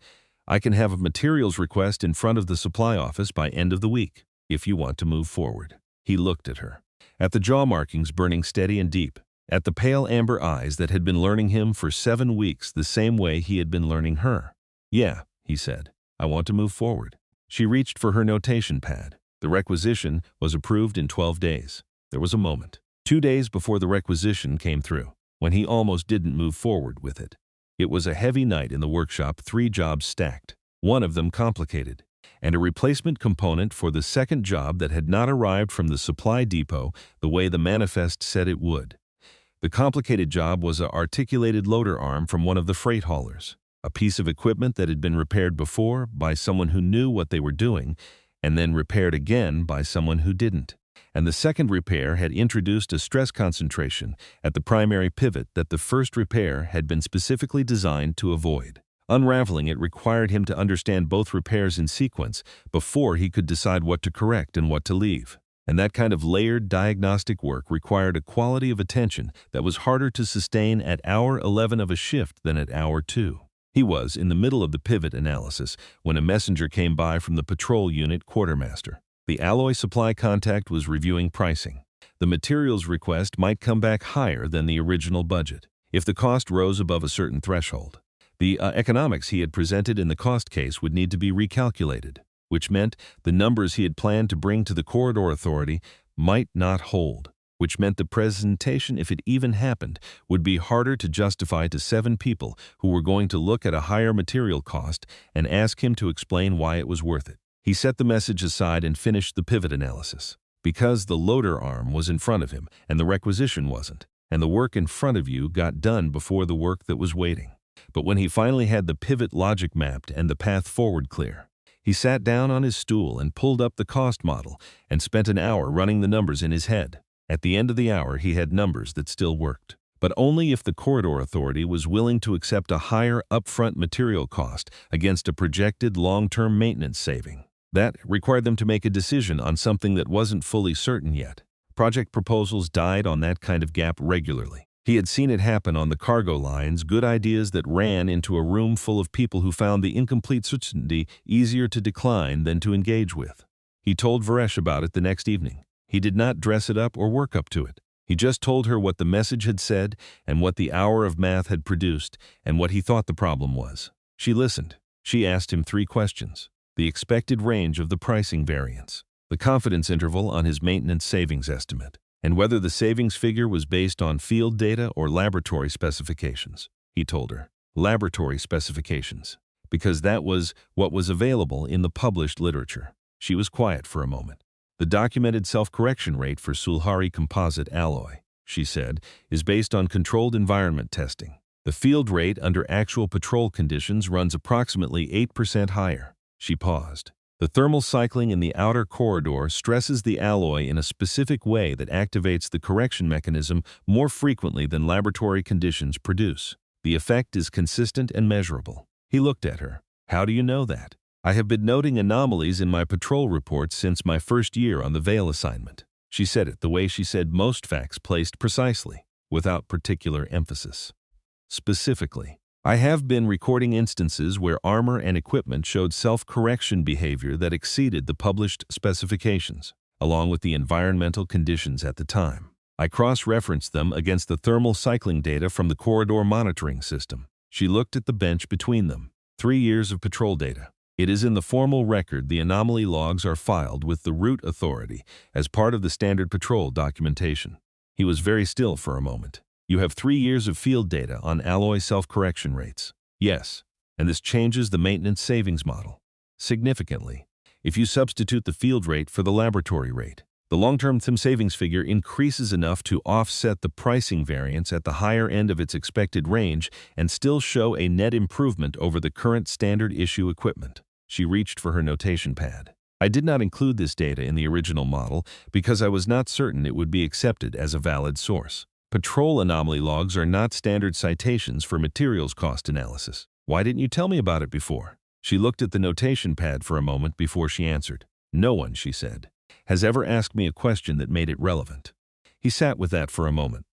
I can have a materials request in front of the supply office by end of the week, if you want to move forward. He looked at her, at the jaw markings burning steady and deep, at the pale amber eyes that had been learning him for 7 weeks the same way he had been learning her. Yeah, he said, I want to move forward. She reached for her notation pad. The requisition was approved in 12 days. There was a moment, 2 days before the requisition came through, when he almost didn't move forward with it. It was a heavy night in the workshop, 3 jobs stacked, one of them complicated, and a replacement component for the second job that had not arrived from the supply depot the way the manifest said it would. The complicated job was an articulated loader arm from one of the freight haulers, a piece of equipment that had been repaired before by someone who knew what they were doing, and then repaired again by someone who didn't. And the second repair had introduced a stress concentration at the primary pivot that the first repair had been specifically designed to avoid. Unraveling it required him to understand both repairs in sequence before he could decide what to correct and what to leave. And that kind of layered diagnostic work required a quality of attention that was harder to sustain at hour 11 of a shift than at hour 2. He was in the middle of the pivot analysis when a messenger came by from the patrol unit quartermaster. The alloy supply contact was reviewing pricing. The materials request might come back higher than the original budget if the cost rose above a certain threshold. The economics he had presented in the cost case would need to be recalculated, which meant the numbers he had planned to bring to the corridor authority might not hold, which meant the presentation, if it even happened, would be harder to justify to 7 people who were going to look at a higher material cost and ask him to explain why it was worth it. He set the message aside and finished the pivot analysis, because the loader arm was in front of him and the requisition wasn't, and the work in front of you got done before the work that was waiting. But when he finally had the pivot logic mapped and the path forward clear, he sat down on his stool and pulled up the cost model and spent an hour running the numbers in his head. At the end of the hour, he had numbers that still worked, but only if the corridor authority was willing to accept a higher upfront material cost against a projected long-term maintenance saving. That required them to make a decision on something that wasn't fully certain yet. Project proposals died on that kind of gap regularly. He had seen it happen on the cargo lines, good ideas that ran into a room full of people who found the incomplete certainty easier to decline than to engage with. He told Varesh about it the next evening. He did not dress it up or work up to it. He just told her what the message had said and what the hour of math had produced and what he thought the problem was. She listened. She asked him 3 questions. the expected range of the pricing variance, the confidence interval on his maintenance savings estimate, and whether the savings figure was based on field data or laboratory specifications. He told her, laboratory specifications, because that was what was available in the published literature. She was quiet for a moment. The documented self-correction rate for Sulhari composite alloy, she said, is based on controlled environment testing. The field rate under actual patrol conditions runs approximately 8% higher. She paused. The thermal cycling in the outer corridor stresses the alloy in a specific way that activates the correction mechanism more frequently than laboratory conditions produce. The effect is consistent and measurable. He looked at her. How do you know that? I have been noting anomalies in my patrol reports since my first year on the Vale assignment. She said it the way she said most facts placed precisely, without particular emphasis. Specifically, I have been recording instances where armor and equipment showed self-correction behavior that exceeded the published specifications, along with the environmental conditions at the time. I cross-referenced them against the thermal cycling data from the corridor monitoring system. She looked at the bench between them. 3 years of patrol data. It is in the formal record. The anomaly logs are filed with the route authority as part of the standard patrol documentation. He was very still for a moment. You have 3 years of field data on alloy self-correction rates. Yes, and this changes the maintenance savings model significantly. If you substitute the field rate for the laboratory rate, the long-term savings figure increases enough to offset the pricing variance at the higher end of its expected range and still show a net improvement over the current standard issue equipment. She reached for her notation pad. I did not include this data in the original model because I was not certain it would be accepted as a valid source. Patrol anomaly logs are not standard citations for materials cost analysis. Why didn't you tell me about it before? She looked at the notation pad for a moment before she answered. No one, she said, has ever asked me a question that made it relevant. He sat with that for a moment.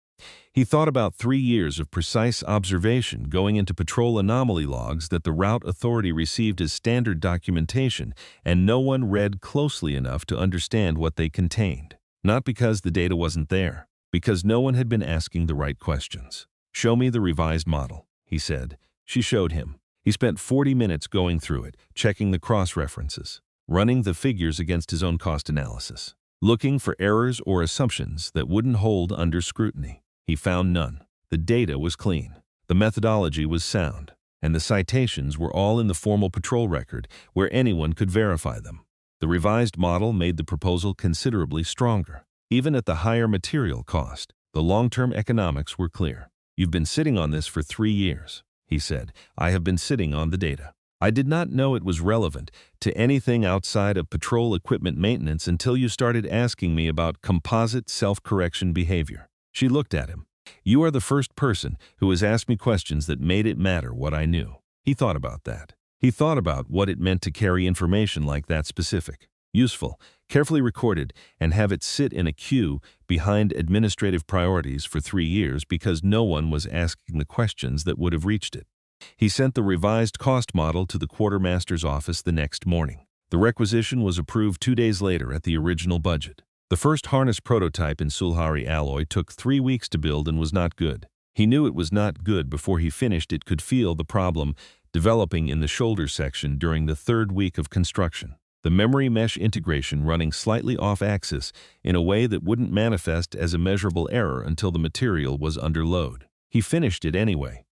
He thought about 3 years of precise observation going into patrol anomaly logs that the route authority received as standard documentation, and no one read closely enough to understand what they contained. Not because the data wasn't there, because no one had been asking the right questions. Show me the revised model, he said. She showed him. He spent 40 minutes going through it, checking the cross-references, running the figures against his own cost analysis, looking for errors or assumptions that wouldn't hold under scrutiny. He found none. The data was clean. The methodology was sound. And the citations were all in the formal patrol record where anyone could verify them. The revised model made the proposal considerably stronger. Even at the higher material cost, the long-term economics were clear. You've been sitting on this for 3 years, he said. I have been sitting on the data. I did not know it was relevant to anything outside of patrol equipment maintenance until you started asking me about composite self-correction behavior. She looked at him. You are the first person who has asked me questions that made it matter what I knew. He thought about that. He thought about what it meant to carry information like that specific, useful, carefully recorded, and have it sit in a queue behind administrative priorities for 3 years because no one was asking the questions that would have reached it. He sent the revised cost model to the quartermaster's office the next morning. The requisition was approved 2 days later at the original budget. The first harness prototype in Sulhari alloy took 3 weeks to build and was not good. He knew it was not good before he finished. It could feel the problem developing in the shoulder section during the 3rd week of construction. The memory mesh integration running slightly off-axis in a way that wouldn't manifest as a measurable error until the material was under load. He finished it anyway,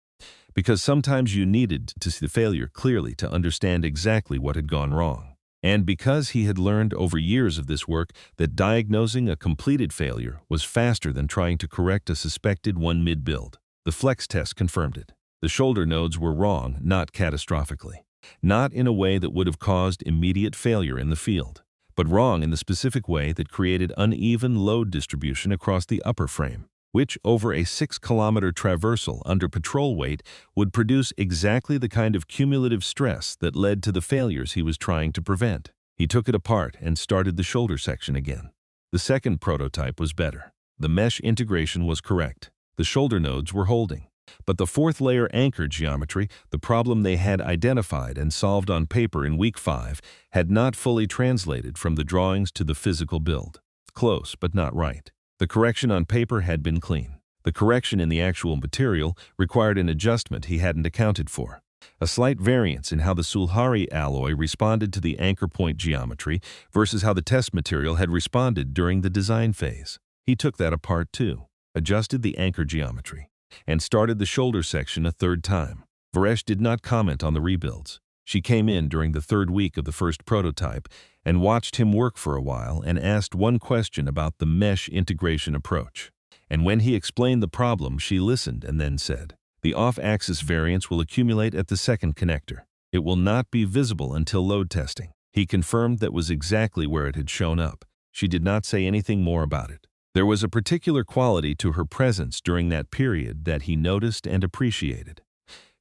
because sometimes you needed to see the failure clearly to understand exactly what had gone wrong. And because he had learned over years of this work that diagnosing a completed failure was faster than trying to correct a suspected one mid-build. The flex test confirmed it. The shoulder nodes were wrong, not catastrophically. Not in a way that would have caused immediate failure in the field, but wrong in the specific way that created uneven load distribution across the upper frame, which over a 6-kilometer traversal under patrol weight would produce exactly the kind of cumulative stress that led to the failures he was trying to prevent. He took it apart and started the shoulder section again. The second prototype was better. The mesh integration was correct. The shoulder nodes were holding. But the 4th layer anchor geometry, the problem they had identified and solved on paper in week 5, had not fully translated from the drawings to the physical build. Close, but not right. The correction on paper had been clean. The correction in the actual material required an adjustment he hadn't accounted for. A slight variance in how the Sulhari alloy responded to the anchor point geometry versus how the test material had responded during the design phase. He took that apart too, adjusted the anchor geometry, and started the shoulder section a third time. Varesh did not comment on the rebuilds. She came in during the third week of the first prototype and watched him work for a while and asked one question about the mesh integration approach. And when he explained the problem, she listened and then said, "The off-axis variance will accumulate at the second connector. It will not be visible until load testing." He confirmed that was exactly where it had shown up. She did not say anything more about it. There was a particular quality to her presence during that period that he noticed and appreciated.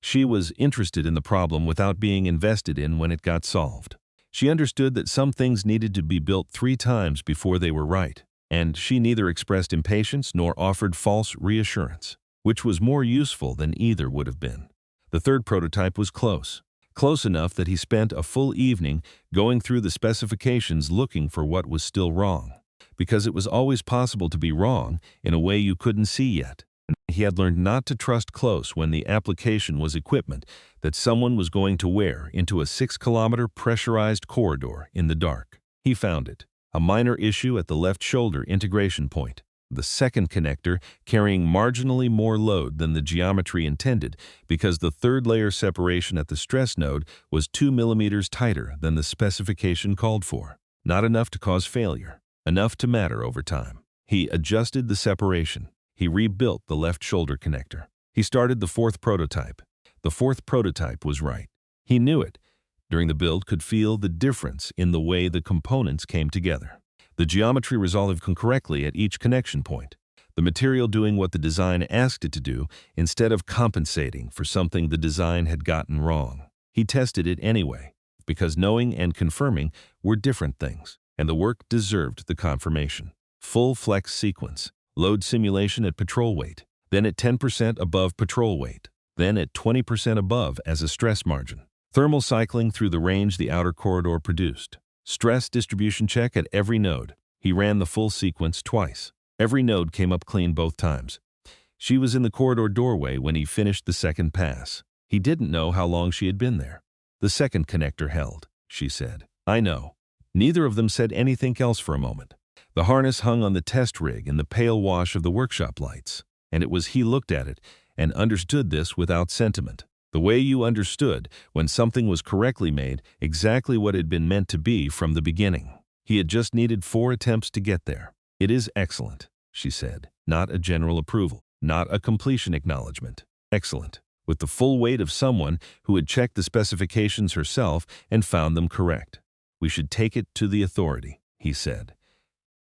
She was interested in the problem without being invested in when it got solved. She understood that some things needed to be built 3 times before they were right, and she neither expressed impatience nor offered false reassurance, which was more useful than either would have been. The third prototype was close enough that he spent a full evening going through the specifications looking for what was still wrong, because it was always possible to be wrong in a way you couldn't see yet. He had learned not to trust close when the application was equipment that someone was going to wear into a 6-kilometer pressurized corridor in the dark. He found it, a minor issue at the left shoulder integration point, the second connector carrying marginally more load than the geometry intended because the third layer separation at the stress node was 2 millimeters tighter than the specification called for. Not enough to cause failure, enough to matter over time. He adjusted the separation. He rebuilt the left shoulder connector. He started the fourth prototype. The fourth prototype was right. He knew it. During the build, could feel the difference in the way the components came together. The geometry resolved correctly at each connection point. The material doing what the design asked it to do instead of compensating for something the design had gotten wrong. He tested it anyway, because knowing and confirming were different things, and the work deserved the confirmation. Full flex sequence. Load simulation at patrol weight, then at 10% above patrol weight, then at 20% above as a stress margin. Thermal cycling through the range the outer corridor produced. Stress distribution check at every node. He ran the full sequence twice. Every node came up clean both times. She was in the corridor doorway when he finished the second pass. He didn't know how long she had been there. "The second connector held," she said. "I know." Neither of them said anything else for a moment. The harness hung on the test rig in the pale wash of the workshop lights, and it was he looked at it and understood this without sentiment. The way you understood when something was correctly made, exactly what it had been meant to be from the beginning. He had just needed 4 attempts to get there. "It is excellent," she said. Not a general approval, not a completion acknowledgement. Excellent, with the full weight of someone who had checked the specifications herself and found them correct. "We should take it to the authority," he said.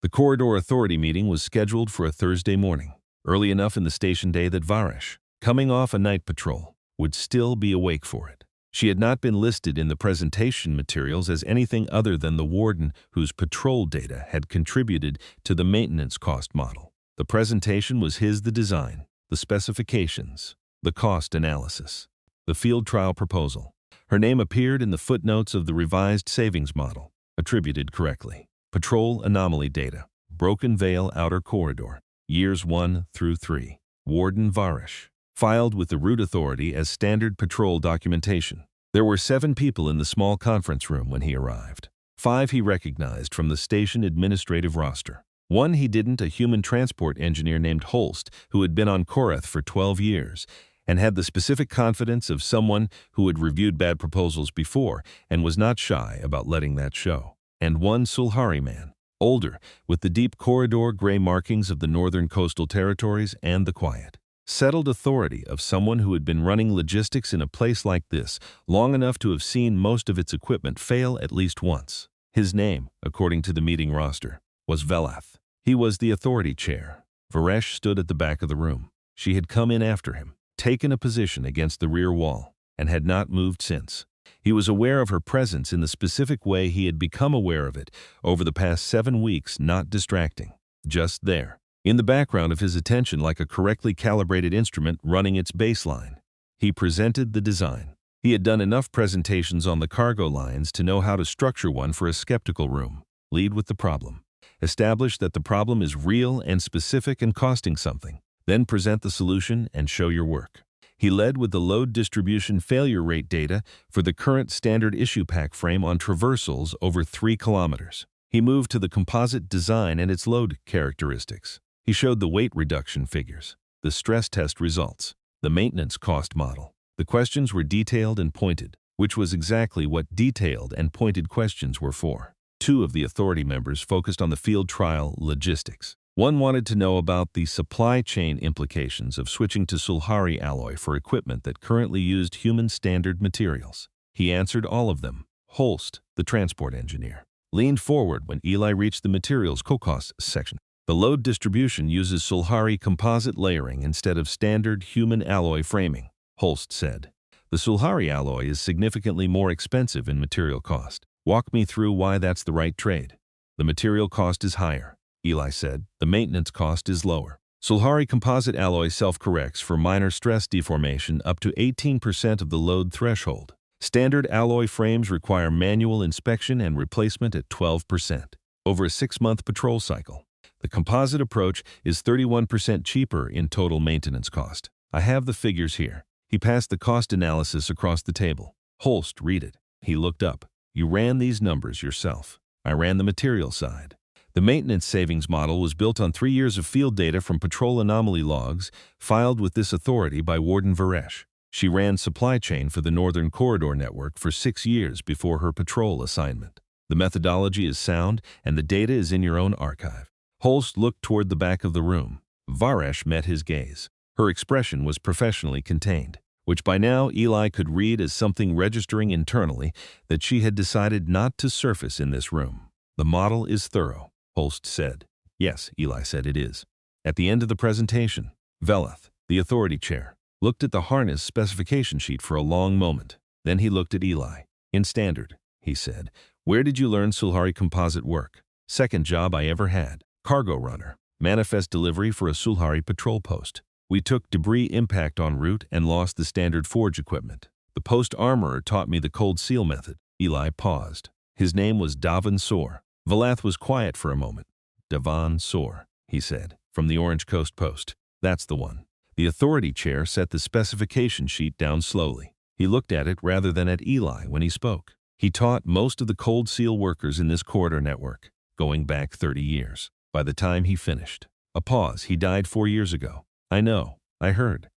The corridor authority meeting was scheduled for a Thursday morning, early enough in the station day that Varesh, coming off a night patrol, would still be awake for it. She had not been listed in the presentation materials as anything other than the warden whose patrol data had contributed to the maintenance cost model. The presentation was the design, the specifications, the cost analysis, the field trial proposal. Her name appeared in the footnotes of the revised savings model, attributed correctly. Patrol anomaly data, Broken Veil Outer Corridor, years 1 through 3. Warden Varesh. Filed with the route authority as standard patrol documentation. There were 7 people in the small conference room when he arrived. 5 he recognized from the station administrative roster. 1 he didn't, a human transport engineer named Holst, who had been on Korath for 12 years, and had the specific confidence of someone who had reviewed bad proposals before and was not shy about letting that show. And 1 Sulhari man, older, with the deep corridor gray markings of the northern coastal territories and the quiet, settled authority of someone who had been running logistics in a place like this long enough to have seen most of its equipment fail at least once. His name, according to the meeting roster, was Velath. He was the authority chair. Varesh stood at the back of the room. She had come in after him, taken a position against the rear wall, and had not moved since. He was aware of her presence in the specific way he had become aware of it over the past 7 weeks, not distracting. Just there, in the background of his attention like a correctly calibrated instrument running its baseline. He presented the design. He had done enough presentations on the cargo lines to know how to structure one for a skeptical room. Lead with the problem. Establish that the problem is real and specific and costing something. Then present the solution and show your work. He led with the load distribution failure rate data for the current standard issue pack frame on traversals over 3 kilometers. He moved to the composite design and its load characteristics. He showed the weight reduction figures, the stress test results, the maintenance cost model. The questions were detailed and pointed, which was exactly what detailed and pointed questions were for. 2 of the authority members focused on the field trial logistics. One wanted to know about the supply chain implications of switching to Sulhari alloy for equipment that currently used human standard materials. He answered all of them. Holst, the transport engineer, leaned forward when Eli reached the materials co-cost section. The load distribution uses Sulhari composite layering instead of standard human alloy framing, Holst said. The Sulhari alloy is significantly more expensive in material cost. Walk me through why that's the right trade. The material cost is higher, Eli said. The maintenance cost is lower. Sulhari composite alloy self-corrects for minor stress deformation up to 18% of the load threshold. Standard alloy frames require manual inspection and replacement at 12%. Over a 6-month patrol cycle. The composite approach is 31% cheaper in total maintenance cost. I have the figures here. He passed the cost analysis across the table. Holst, read it. He looked up. You ran these numbers yourself. I ran the material side. The maintenance savings model was built on 3 years of field data from patrol anomaly logs filed with this authority by Warden Varesh. She ran supply chain for the Northern Corridor Network for 6 years before her patrol assignment. The methodology is sound and the data is in your own archive. Holst looked toward the back of the room. Varesh met his gaze. Her expression was professionally contained, which by now Eli could read as something registering internally that she had decided not to surface in this room. The model is thorough, Holst said. Yes, Eli said it is. At the end of the presentation, Veleth, the authority chair, looked at the harness specification sheet for a long moment. Then he looked at Eli. In standard, he said. Where did you learn Sulhari composite work? Second job I ever had. Cargo runner. Manifest delivery for a Sulhari patrol post. We took debris impact en route and lost the standard forge equipment. The post armorer taught me the cold seal method. Eli paused. His name was Davan Sor. Valath was quiet for a moment. Davan Sor, he said, from the Orange Coast Post. That's the one. The authority chair set the specification sheet down slowly. He looked at it rather than at Eli when he spoke. He taught most of the cold seal workers in this corridor network, going back 30 years. By the time he finished. A pause. He died 4 years ago. I know. I heard.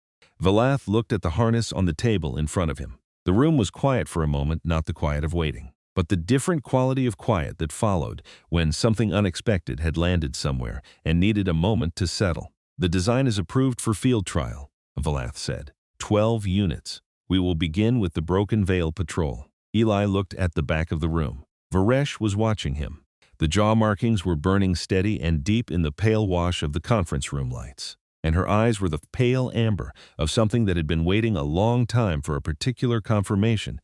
Valath looked at the harness on the table in front of him. The room was quiet for a moment, not the quiet of waiting, but the different quality of quiet that followed when something unexpected had landed somewhere and needed a moment to settle. The design is approved for field trial, Valath said. 12 units. We will begin with the Broken Veil Patrol. Eli looked at the back of the room. Varesh was watching him. The jaw markings were burning steady and deep in the pale wash of the conference room lights, and her eyes were the pale amber of something that had been waiting a long time for a particular confirmation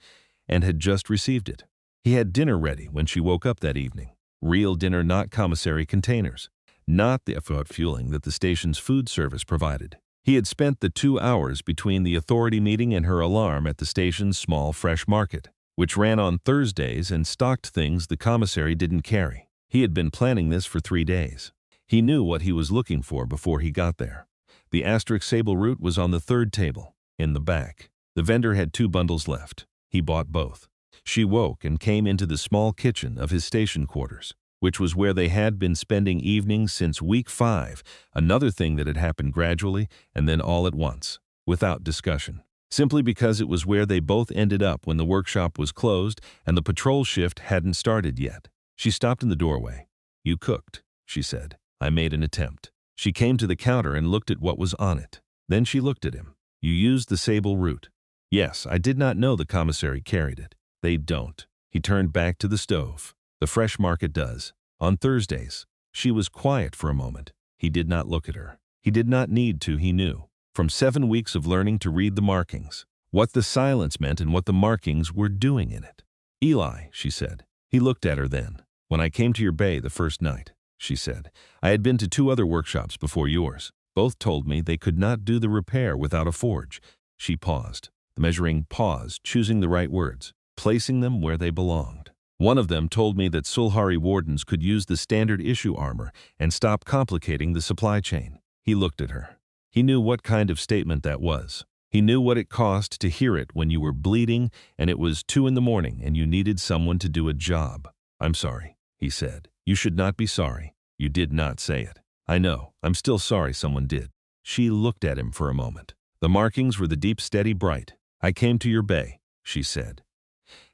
and had just received it. He had dinner ready when she woke up that evening. Real dinner, not commissary containers, not the fueling that the station's food service provided. He had spent the 2 hours between the authority meeting and her alarm at the station's small fresh market, which ran on Thursdays and stocked things the commissary didn't carry. He had been planning this for 3 days. He knew what he was looking for before he got there. The asterisk sable root was on the 3rd table, in the back. The vendor had 2 bundles left. He bought both. She woke and came into the small kitchen of his station quarters, which was where they had been spending evenings since week 5, another thing that had happened gradually and then all at once, without discussion. Simply because it was where they both ended up when the workshop was closed and the patrol shift hadn't started yet. She stopped in the doorway. You cooked, she said. I made an attempt. She came to the counter and looked at what was on it. Then she looked at him. You used the sable root. Yes, I did not know the commissary carried it. They don't. He turned back to the stove. The fresh market does. On Thursdays. She was quiet for a moment. He did not look at her. He did not need to, he knew. From 7 weeks of learning to read the markings, what the silence meant and what the markings were doing in it. Eli, she said. He looked at her then. When I came to your bay the first night, she said, I had been to 2 other workshops before yours. Both told me they could not do the repair without a forge. She paused, measuring pause, choosing the right words, placing them where they belonged. One of them told me that Sulhari wardens could use the standard issue armor and stop complicating the supply chain. He looked at her. He knew what kind of statement that was. He knew what it cost to hear it when you were bleeding and it was 2 in the morning and you needed someone to do a job. "I'm sorry," he said. "You should not be sorry. You did not say it." "I know. I'm still sorry someone did." She looked at him for a moment. The markings were the deep, steady, bright. "I came to your bay," she said,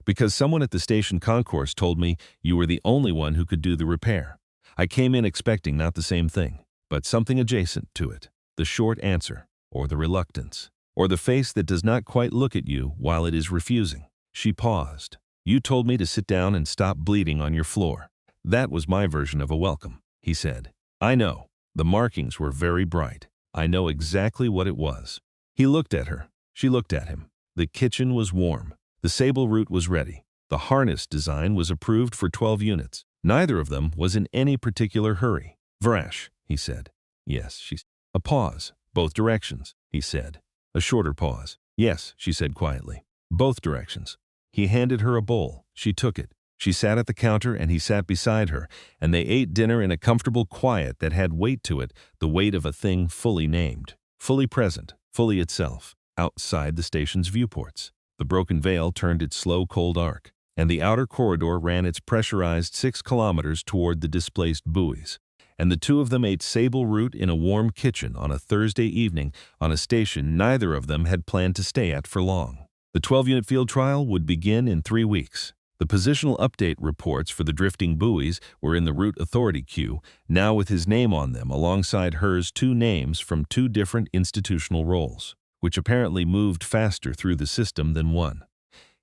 "because someone at the station concourse told me you were the only one who could do the repair. I came in expecting not the same thing, but something adjacent to it. The short answer, or the reluctance, or the face that does not quite look at you while it is refusing." She paused. "You told me to sit down and stop bleeding on your floor. That was my version of a welcome," he said. "I know. The markings were very bright. I know exactly what it was." He looked at her. She looked at him. The kitchen was warm. The sable route was ready. The harness design was approved for 12 units. Neither of them was in any particular hurry. "Vrash," he said. "Yes," she said. A pause. "Both directions," he said. A shorter pause. "Yes," she said quietly. "Both directions." He handed her a bowl. She took it. She sat at the counter and he sat beside her, and they ate dinner in a comfortable quiet that had weight to it, the weight of a thing fully named, fully present, fully itself, outside the station's viewports. The broken veil turned its slow, cold arc, and the outer corridor ran its pressurized 6 kilometers toward the displaced buoys. And the two of them ate sable root in a warm kitchen on a Thursday evening on a station neither of them had planned to stay at for long. The 12-unit field trial would begin in 3 weeks. The positional update reports for the drifting buoys were in the route authority queue, now with his name on them alongside hers 2 names from 2 different institutional roles, which apparently moved faster through the system than one.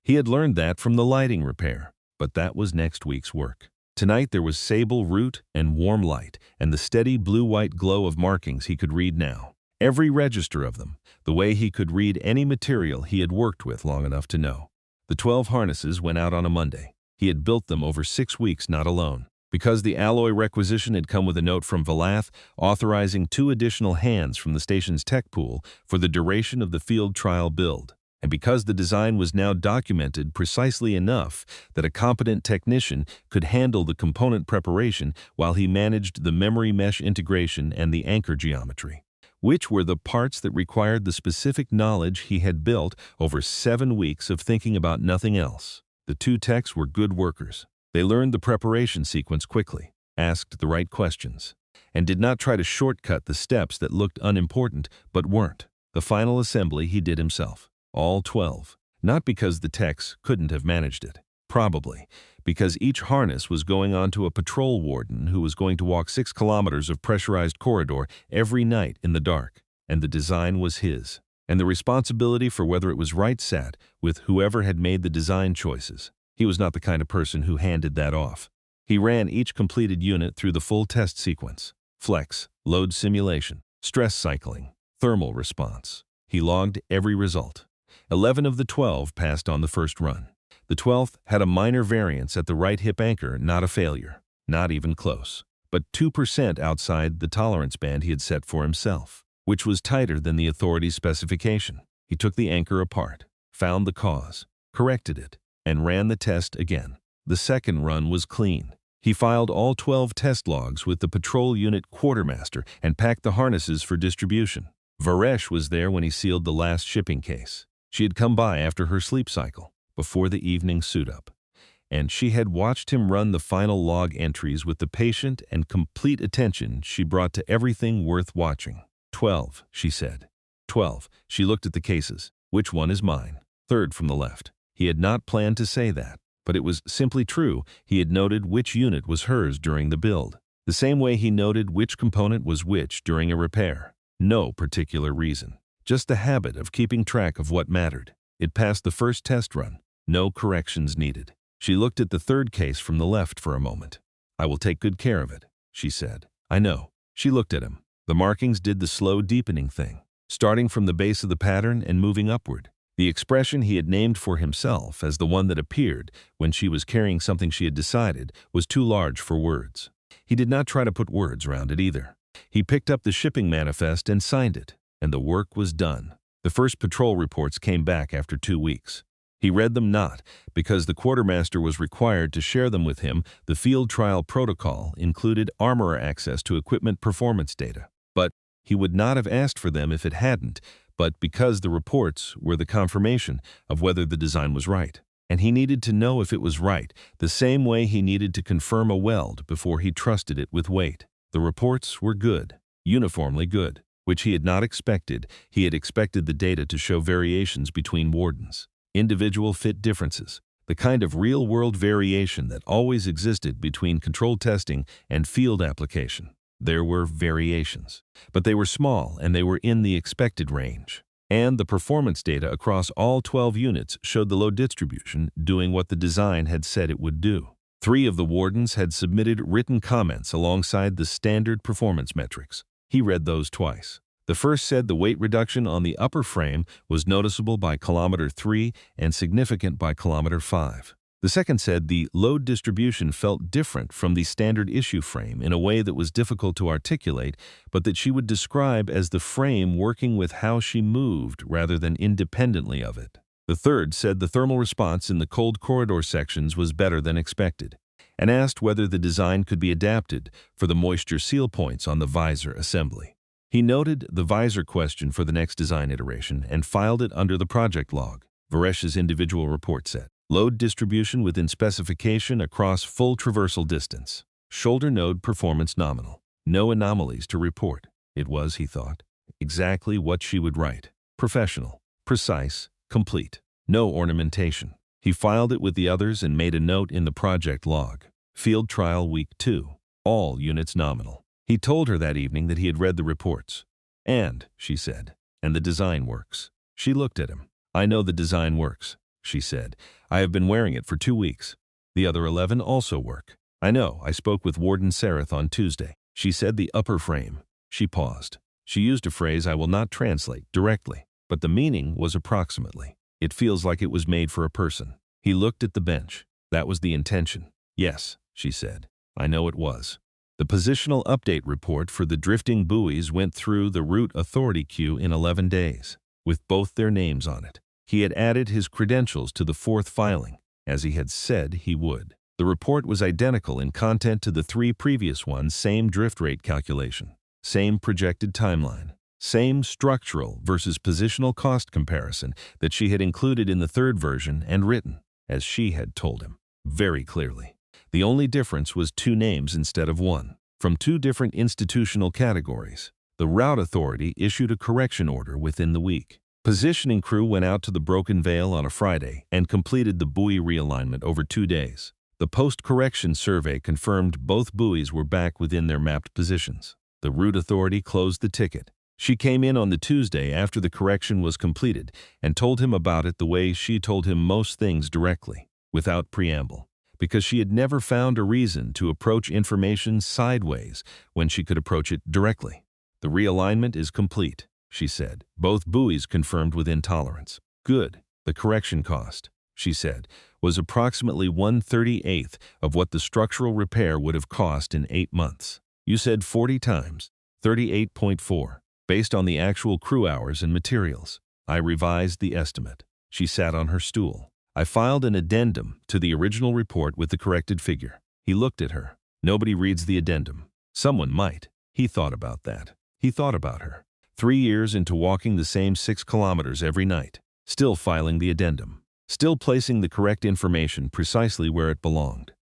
He had learned that from the lighting repair, but that was next week's work. Tonight there was sable root and warm light, and the steady blue-white glow of markings he could read now. Every register of them, the way he could read any material he had worked with long enough to know. The 12 harnesses went out on a Monday. He had built them over 6 weeks, not alone. Because the alloy requisition had come with a note from Valath authorizing 2 additional hands from the station's tech pool for the duration of the field trial build. And because the design was now documented precisely enough that a competent technician could handle the component preparation while he managed the memory mesh integration and the anchor geometry, which were the parts that required the specific knowledge he had built over 7 weeks of thinking about nothing else. The 2 techs were good workers. They learned the preparation sequence quickly, asked the right questions, and did not try to shortcut the steps that looked unimportant but weren't. The final assembly he did himself. All 12. Not because the techs couldn't have managed it. Probably because each harness was going on to a patrol warden who was going to walk 6 kilometers of pressurized corridor every night in the dark. And the design was his. And the responsibility for whether it was right sat with whoever had made the design choices. He was not the kind of person who handed that off. He ran each completed unit through the full test sequence. Flex, load simulation, stress cycling, thermal response. He logged every result. 11 of the 12 passed on the first run. The 12th had a minor variance at the right hip anchor, not a failure, not even close, but 2% outside the tolerance band he had set for himself, which was tighter than the authority's specification. He took the anchor apart, found the cause, corrected it, and ran the test again. The second run was clean. He filed all 12 test logs with the patrol unit quartermaster and packed the harnesses for distribution. Varesh was there when he sealed the last shipping case. She had come by after her sleep cycle, before the evening suit-up, and she had watched him run the final log entries with the patient and complete attention she brought to everything worth watching. 12, she said. 12. She looked at the cases. Which one is mine? Third from the left. He had not planned to say that, but it was simply true. He had noted which unit was hers during the build, the same way he noted which component was which during a repair. No particular reason. Just the habit of keeping track of what mattered. It passed the first test run. No corrections needed. She looked at the third case from the left for a moment. "I will take good care of it," she said. "I know." She looked at him. The markings did the slow deepening thing, starting from the base of the pattern and moving upward. The expression he had named for himself as the one that appeared when she was carrying something she had decided was too large for words. He did not try to put words around it either. He picked up the shipping manifest and signed it, and the work was done. The first patrol reports came back after 2 weeks. He read them not, because the quartermaster was required to share them with him. The field trial protocol included armorer access to equipment performance data. But he would not have asked for them if it hadn't, but because the reports were the confirmation of whether the design was right. And he needed to know if it was right, the same way he needed to confirm a weld before he trusted it with weight. The reports were good, uniformly good, which he had not expected. He had expected the data to show variations between wardens, individual fit differences, the kind of real-world variation that always existed between controlled testing and field application. There were variations, but they were small and they were in the expected range. And the performance data across all 12 units showed the load distribution doing what the design had said it would do. 3 of the wardens had submitted written comments alongside the standard performance metrics. He read those twice. The first said the weight reduction on the upper frame was noticeable by kilometer 3 and significant by kilometer 5. The second said the load distribution felt different from the standard issue frame in a way that was difficult to articulate, but that she would describe as the frame working with how she moved rather than independently of it. The third said the thermal response in the cold corridor sections was better than expected, and asked whether the design could be adapted for the moisture seal points on the visor assembly. He noted the visor question for the next design iteration and filed it under the project log. Varesh's individual report said, load distribution within specification across full traversal distance. Shoulder node performance nominal. No anomalies to report. It was, he thought, exactly what she would write. Professional, precise, complete. No ornamentation. He filed it with the others and made a note in the project log. Field trial week 2. All units nominal. He told her that evening that he had read the reports. And, she said, and the design works. She looked at him. I know the design works, she said. I have been wearing it for 2 weeks. The other 11 also work. I know, I spoke with Warden Sareth on Tuesday. She said the upper frame. She paused. She used a phrase I will not translate directly, but the meaning was approximately. It feels like it was made for a person. He looked at the bench. That was the intention. Yes, she said. I know it was. The positional update report for the drifting buoys went through the route authority queue in 11 days, with both their names on it. He had added his credentials to the 4th filing, as he had said he would. The report was identical in content to the 3 previous ones, same drift rate calculation, same projected timeline, same structural versus positional cost comparison that she had included in the 3rd version and written, as she had told him, very clearly. The only difference was 2 names instead of 1, from 2 different institutional categories. The route authority issued a correction order within the week. Positioning crew went out to the Broken Vale on a Friday and completed the buoy realignment over 2 days. The post-correction survey confirmed both buoys were back within their mapped positions. The route authority closed the ticket. She came in on the Tuesday after the correction was completed and told him about it the way she told him most things directly, without preamble, because she had never found a reason to approach information sideways when she could approach it directly. The realignment is complete, she said. Both buoys confirmed within tolerance. Good. The correction cost, she said, was approximately 1/38th of what the structural repair would have cost in 8 months. You said 40 times, 38.4, based on the actual crew hours and materials. I revised the estimate. She sat on her stool. I filed an addendum to the original report with the corrected figure. He looked at her. Nobody reads the addendum. Someone might. He thought about that. He thought about her. 3 years into walking the same 6 kilometers every night, still filing the addendum, still placing the correct information precisely where it belonged,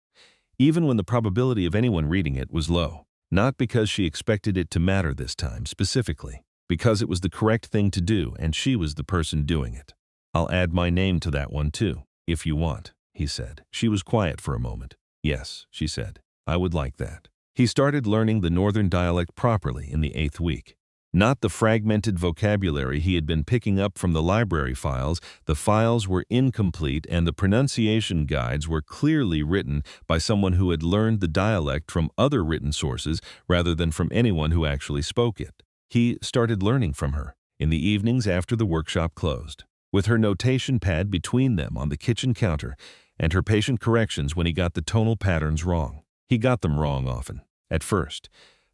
even when the probability of anyone reading it was low, not because she expected it to matter this time specifically, because it was the correct thing to do and she was the person doing it. I'll add my name to that one too, if you want, he said. She was quiet for a moment. Yes, she said. I would like that. He started learning the northern dialect properly in the 8th week. Not the fragmented vocabulary he had been picking up from the library files. The files were incomplete and the pronunciation guides were clearly written by someone who had learned the dialect from other written sources rather than from anyone who actually spoke it. He started learning from her in the evenings after the workshop closed, with her notation pad between them on the kitchen counter and her patient corrections when he got the tonal patterns wrong. He got them wrong often, at first.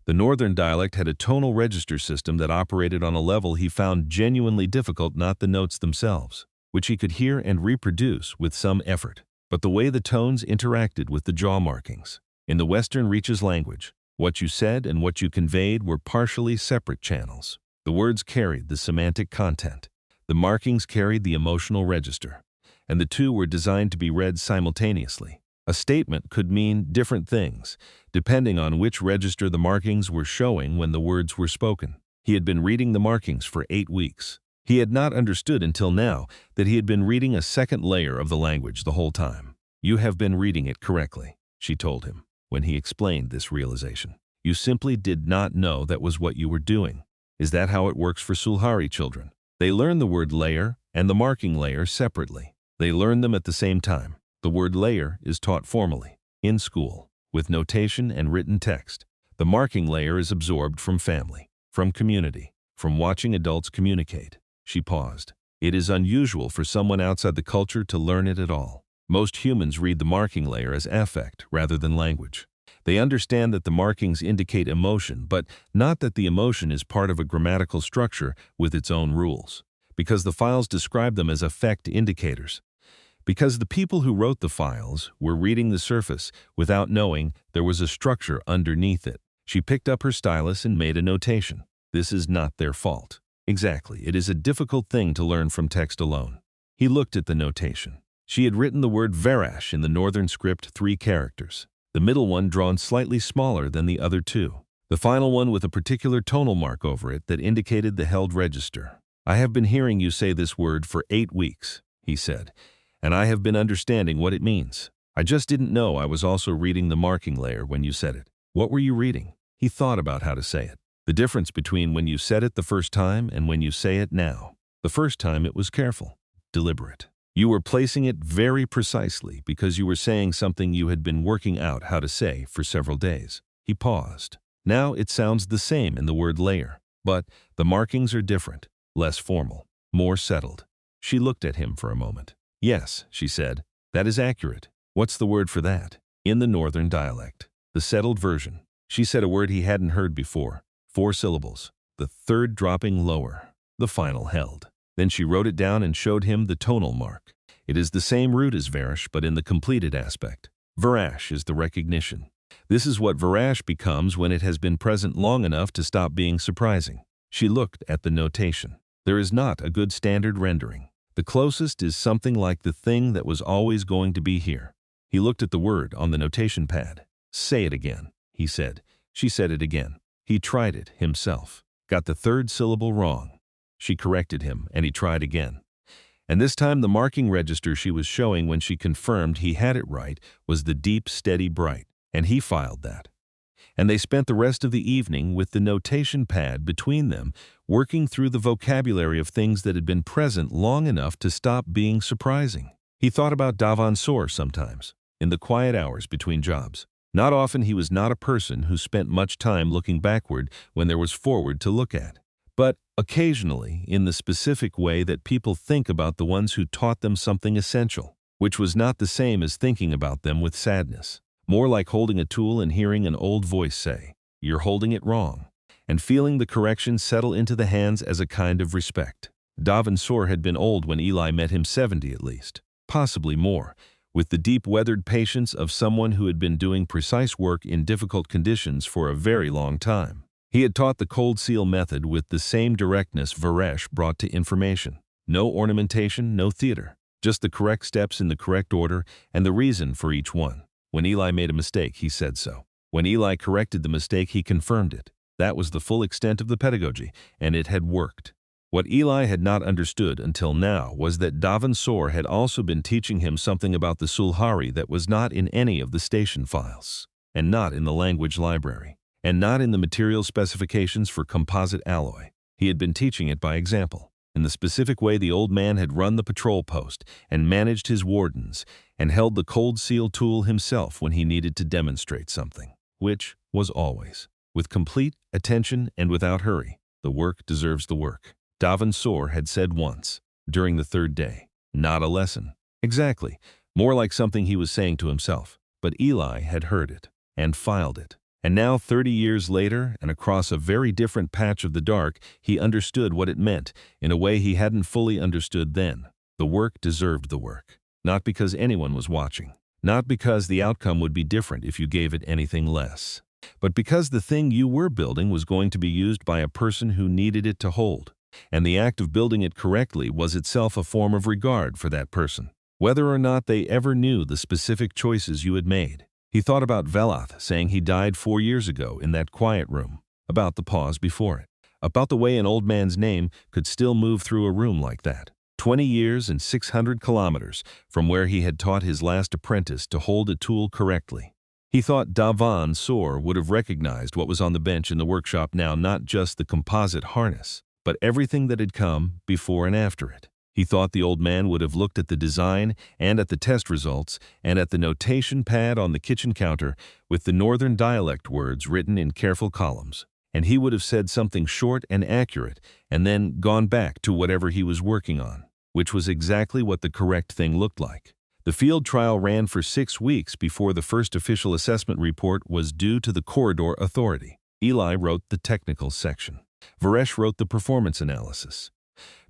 The northern dialect had a tonal register system that operated on a level he found genuinely difficult, not the notes themselves, which he could hear and reproduce with some effort, but the way the tones interacted with the jaw markings. In the Western Reaches language, what you said and what you conveyed were partially separate channels. The words carried the semantic content. The markings carried the emotional register. And the two were designed to be read simultaneously. A statement could mean different things, depending on which register the markings were showing when the words were spoken. He had been reading the markings for 8 weeks. He had not understood until now that he had been reading a second layer of the language the whole time. "You have been reading it correctly," she told him, when he explained this realization. "You simply did not know that was what you were doing." Is that how it works for Sulhari children? They learn the word layer and the marking layer separately. They learn them at the same time. The word layer is taught formally, in school, with notation and written text. The marking layer is absorbed from family, from community, from watching adults communicate. She paused. It is unusual for someone outside the culture to learn it at all. Most humans read the marking layer as affect rather than language. They understand that the markings indicate emotion, but not that the emotion is part of a grammatical structure with its own rules, because the files describe them as affect indicators. Because the people who wrote the files were reading the surface without knowing there was a structure underneath it. She picked up her stylus and made a notation. This is not their fault. Exactly, it is a difficult thing to learn from text alone. He looked at the notation. She had written the word Varash in the northern script 3 characters. The middle one drawn slightly smaller than the other 2. The final one with a particular tonal mark over it that indicated the held register. "I have been hearing you say this word for 8 weeks, he said, "and I have been understanding what it means. I just didn't know I was also reading the marking layer when you said it." "What were you reading?" He thought about how to say it. The difference between when you said it the first time and when you say it now. The first time it was careful, deliberate. You were placing it very precisely because you were saying something you had been working out how to say for several days. He paused. Now it sounds the same in the word layer, but the markings are different, less formal, more settled. She looked at him for a moment. "Yes," she said, "that is accurate. What's the word for that?" "In the northern dialect. The settled version." She said a word he hadn't heard before. 4 syllables, the third dropping lower, the final held. Then she wrote it down and showed him the tonal mark. It is the same root as Varash, but in the completed aspect. Varash is the recognition. This is what Varash becomes when it has been present long enough to stop being surprising. She looked at the notation. There is not a good standard rendering. The closest is something like the thing that was always going to be here. He looked at the word on the notation pad. "Say it again," he said. She said it again. He tried it himself. Got the 3rd syllable wrong. She corrected him, and he tried again. And this time the marking register she was showing when she confirmed he had it right was the deep, steady bright, and he filed that. And they spent the rest of the evening with the notation pad between them, working through the vocabulary of things that had been present long enough to stop being surprising. He thought about Davan Sor sometimes, in the quiet hours between jobs. Not often he was not a person who spent much time looking backward when there was forward to look at. But occasionally, in the specific way that people think about the ones who taught them something essential, which was not the same as thinking about them with sadness. More like holding a tool and hearing an old voice say, "You're holding it wrong," and feeling the correction settle into the hands as a kind of respect. Davan Sor had been old when Eli met him, 70 at least, possibly more, with the deep weathered patience of someone who had been doing precise work in difficult conditions for a very long time. He had taught the cold seal method with the same directness Varesh brought to information. No ornamentation, no theater, just the correct steps in the correct order and the reason for each one. When Eli made a mistake, he said so. When Eli corrected the mistake, he confirmed it. That was the full extent of the pedagogy, and it had worked. What Eli had not understood until now was that Davan Sor had also been teaching him something about the Sulhari that was not in any of the station files, and not in the language library, and not in the material specifications for composite alloy. He had been teaching it by example, in the specific way the old man had run the patrol post and managed his wardens and held the cold seal tool himself when he needed to demonstrate something, which was always, with complete attention and without hurry. The work deserves the work. Davan Sor had said once, during the 3rd day, not a lesson. Exactly, more like something he was saying to himself. But Eli had heard it and filed it. And now, 30 years later, and across a very different patch of the dark, he understood what it meant in a way he hadn't fully understood then. The work deserved the work. Not because anyone was watching. Not because the outcome would be different if you gave it anything less. but because the thing you were building was going to be used by a person who needed it to hold, and the act of building it correctly was itself a form of regard for that person, whether or not they ever knew the specific choices you had made. He thought about Velath saying he died 4 years ago in that quiet room, about the pause before it, about the way an old man's name could still move through a room like that. 20 years and 600 kilometers from where he had taught his last apprentice to hold a tool correctly. He thought Davan Sor would have recognized what was on the bench in the workshop now, not just the composite harness, but everything that had come before and after it. He thought the old man would have looked at the design and at the test results and at the notation pad on the kitchen counter with the northern dialect words written in careful columns, and he would have said something short and accurate and then gone back to whatever he was working on, which was exactly what the correct thing looked like. The field trial ran for 6 weeks before the first official assessment report was due to the corridor authority. Eli wrote the technical section. Varesh wrote the performance analysis,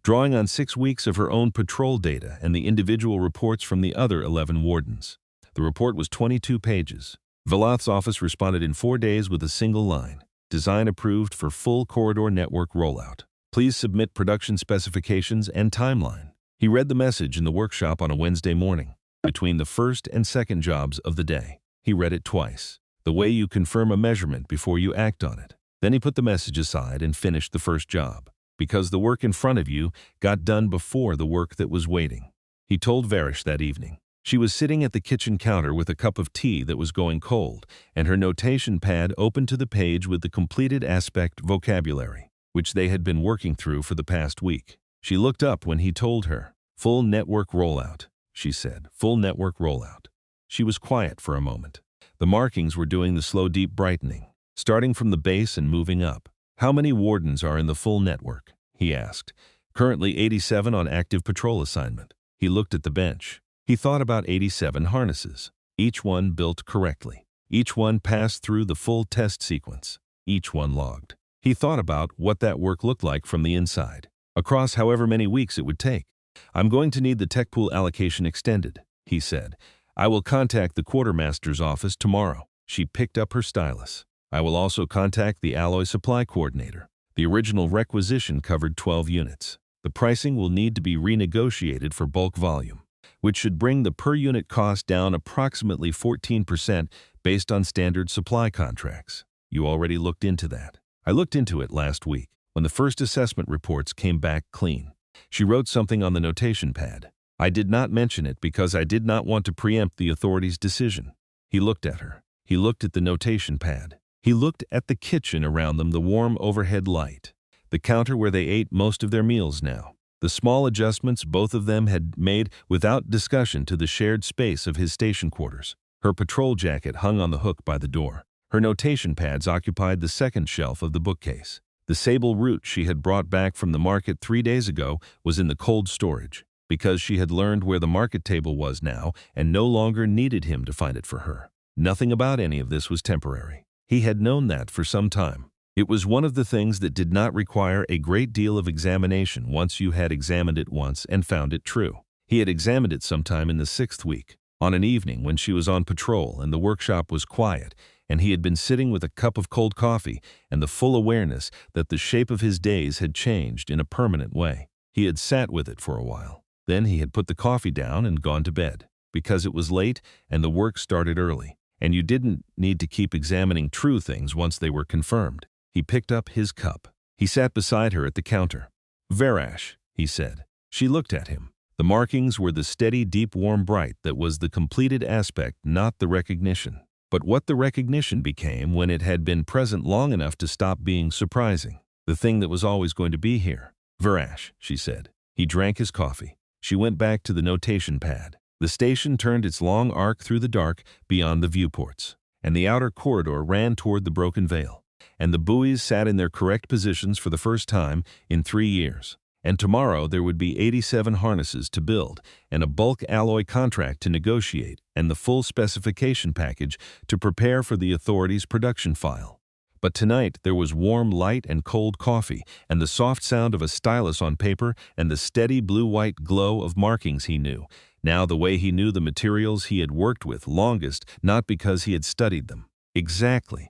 drawing on 6 weeks of her own patrol data and the individual reports from the other 11 wardens. The report was 22 pages. Velath's office responded in 4 days with a single line: design approved for full corridor network rollout. Please submit production specifications and timeline. He read the message in the workshop on a Wednesday morning, between the first and second jobs of the day. He read it twice, the way you confirm a measurement before you act on it. Then he put the message aside and finished the first job, because the work in front of you got done before the work that was waiting. He told Varish that evening. She was sitting at the kitchen counter with a cup of tea that was going cold, and her notation pad open to the page with the completed aspect vocabulary, which they had been working through for the past week. She looked up when he told her. Full network rollout, she said. Full network rollout. She was quiet for a moment. The markings were doing the slow, deep brightening, starting from the base and moving up. How many wardens are in the full network? He asked. Currently 87 on active patrol assignment. He looked at the bench. He thought about 87 harnesses, each one built correctly. Each one passed through the full test sequence. Each one logged. He thought about what that work looked like from the inside, across however many weeks it would take. I'm going to need the tech pool allocation extended, he said. I will contact the quartermaster's office tomorrow. She picked up her stylus. I will also contact the alloy supply coordinator. The original requisition covered 12 units. The pricing will need to be renegotiated for bulk volume, which should bring the per-unit cost down approximately 14% based on standard supply contracts. You already looked into that. I looked into it last week, when the first assessment reports came back clean. She wrote something on the notation pad. I did not mention it because I did not want to preempt the authority's decision. He looked at her. He looked at the notation pad. He looked at the kitchen around them, the warm overhead light, the counter where they ate most of their meals now, the small adjustments both of them had made without discussion to the shared space of his station quarters. Her patrol jacket hung on the hook by the door. Her notation pads occupied the second shelf of the bookcase. The sable root she had brought back from the market 3 days ago was in the cold storage, because she had learned where the market table was now and no longer needed him to find it for her. Nothing about any of this was temporary. He had known that for some time. It was one of the things that did not require a great deal of examination once you had examined it once and found it true. He had examined it sometime in the 6th week, on an evening when she was on patrol and the workshop was quiet, and he had been sitting with a cup of cold coffee and the full awareness that the shape of his days had changed in a permanent way. He had sat with it for a while. Then he had put the coffee down and gone to bed, because it was late and the work started early, and you didn't need to keep examining true things once they were confirmed. He picked up his cup. He sat beside her at the counter. Varash, he said. She looked at him. The markings were the steady, deep, warm bright that was the completed aspect, not the recognition. But what the recognition became when it had been present long enough to stop being surprising. The thing that was always going to be here. Varash, she said. He drank his coffee. She went back to the notation pad. The station turned its long arc through the dark beyond the viewports, and the outer corridor ran toward the broken veil, and the buoys sat in their correct positions for the first time in 3 years. And tomorrow there would be 87 harnesses to build, and a bulk alloy contract to negotiate, and the full specification package to prepare for the authority's production file. But tonight there was warm light and cold coffee, and the soft sound of a stylus on paper, and the steady blue-white glow of markings he knew, now the way he knew the materials he had worked with longest, not because he had studied them exactly,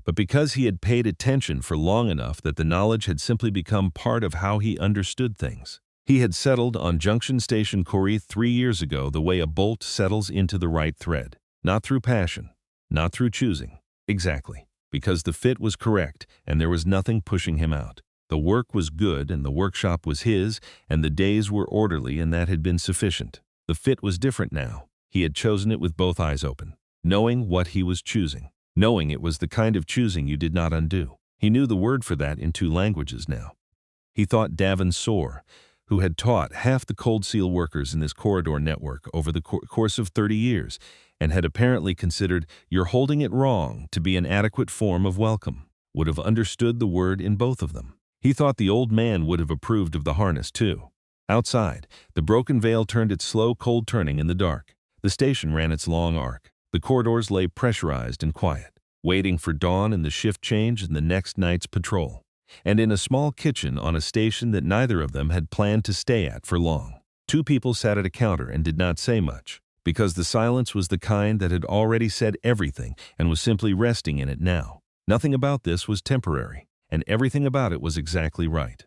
but because he had paid attention for long enough that the knowledge had simply become part of how he understood things. He had settled on Junction Station Corey 3 years ago the way a bolt settles into the right thread. Not through passion, not through choosing. Exactly. Because the fit was correct and there was nothing pushing him out. The work was good and the workshop was his, and the days were orderly, and that had been sufficient. The fit was different now. He had chosen it with both eyes open, knowing what he was choosing, knowing it was the kind of choosing you did not undo. He knew the word for that in 2 languages now. He thought Davin Soar, who had taught half the cold seal workers in this corridor network over the course of 30 years, and had apparently considered "you're holding it wrong" to be an adequate form of welcome, would have understood the word in both of them. He thought the old man would have approved of the harness, too. Outside, the broken veil turned its slow, cold turning in the dark. The station ran its long arc. The corridors lay pressurized and quiet, waiting for dawn and the shift change and the next night's patrol. And in a small kitchen on a station that neither of them had planned to stay at for long, 2 people sat at a counter and did not say much, because the silence was the kind that had already said everything and was simply resting in it now. Nothing about this was temporary, and everything about it was exactly right.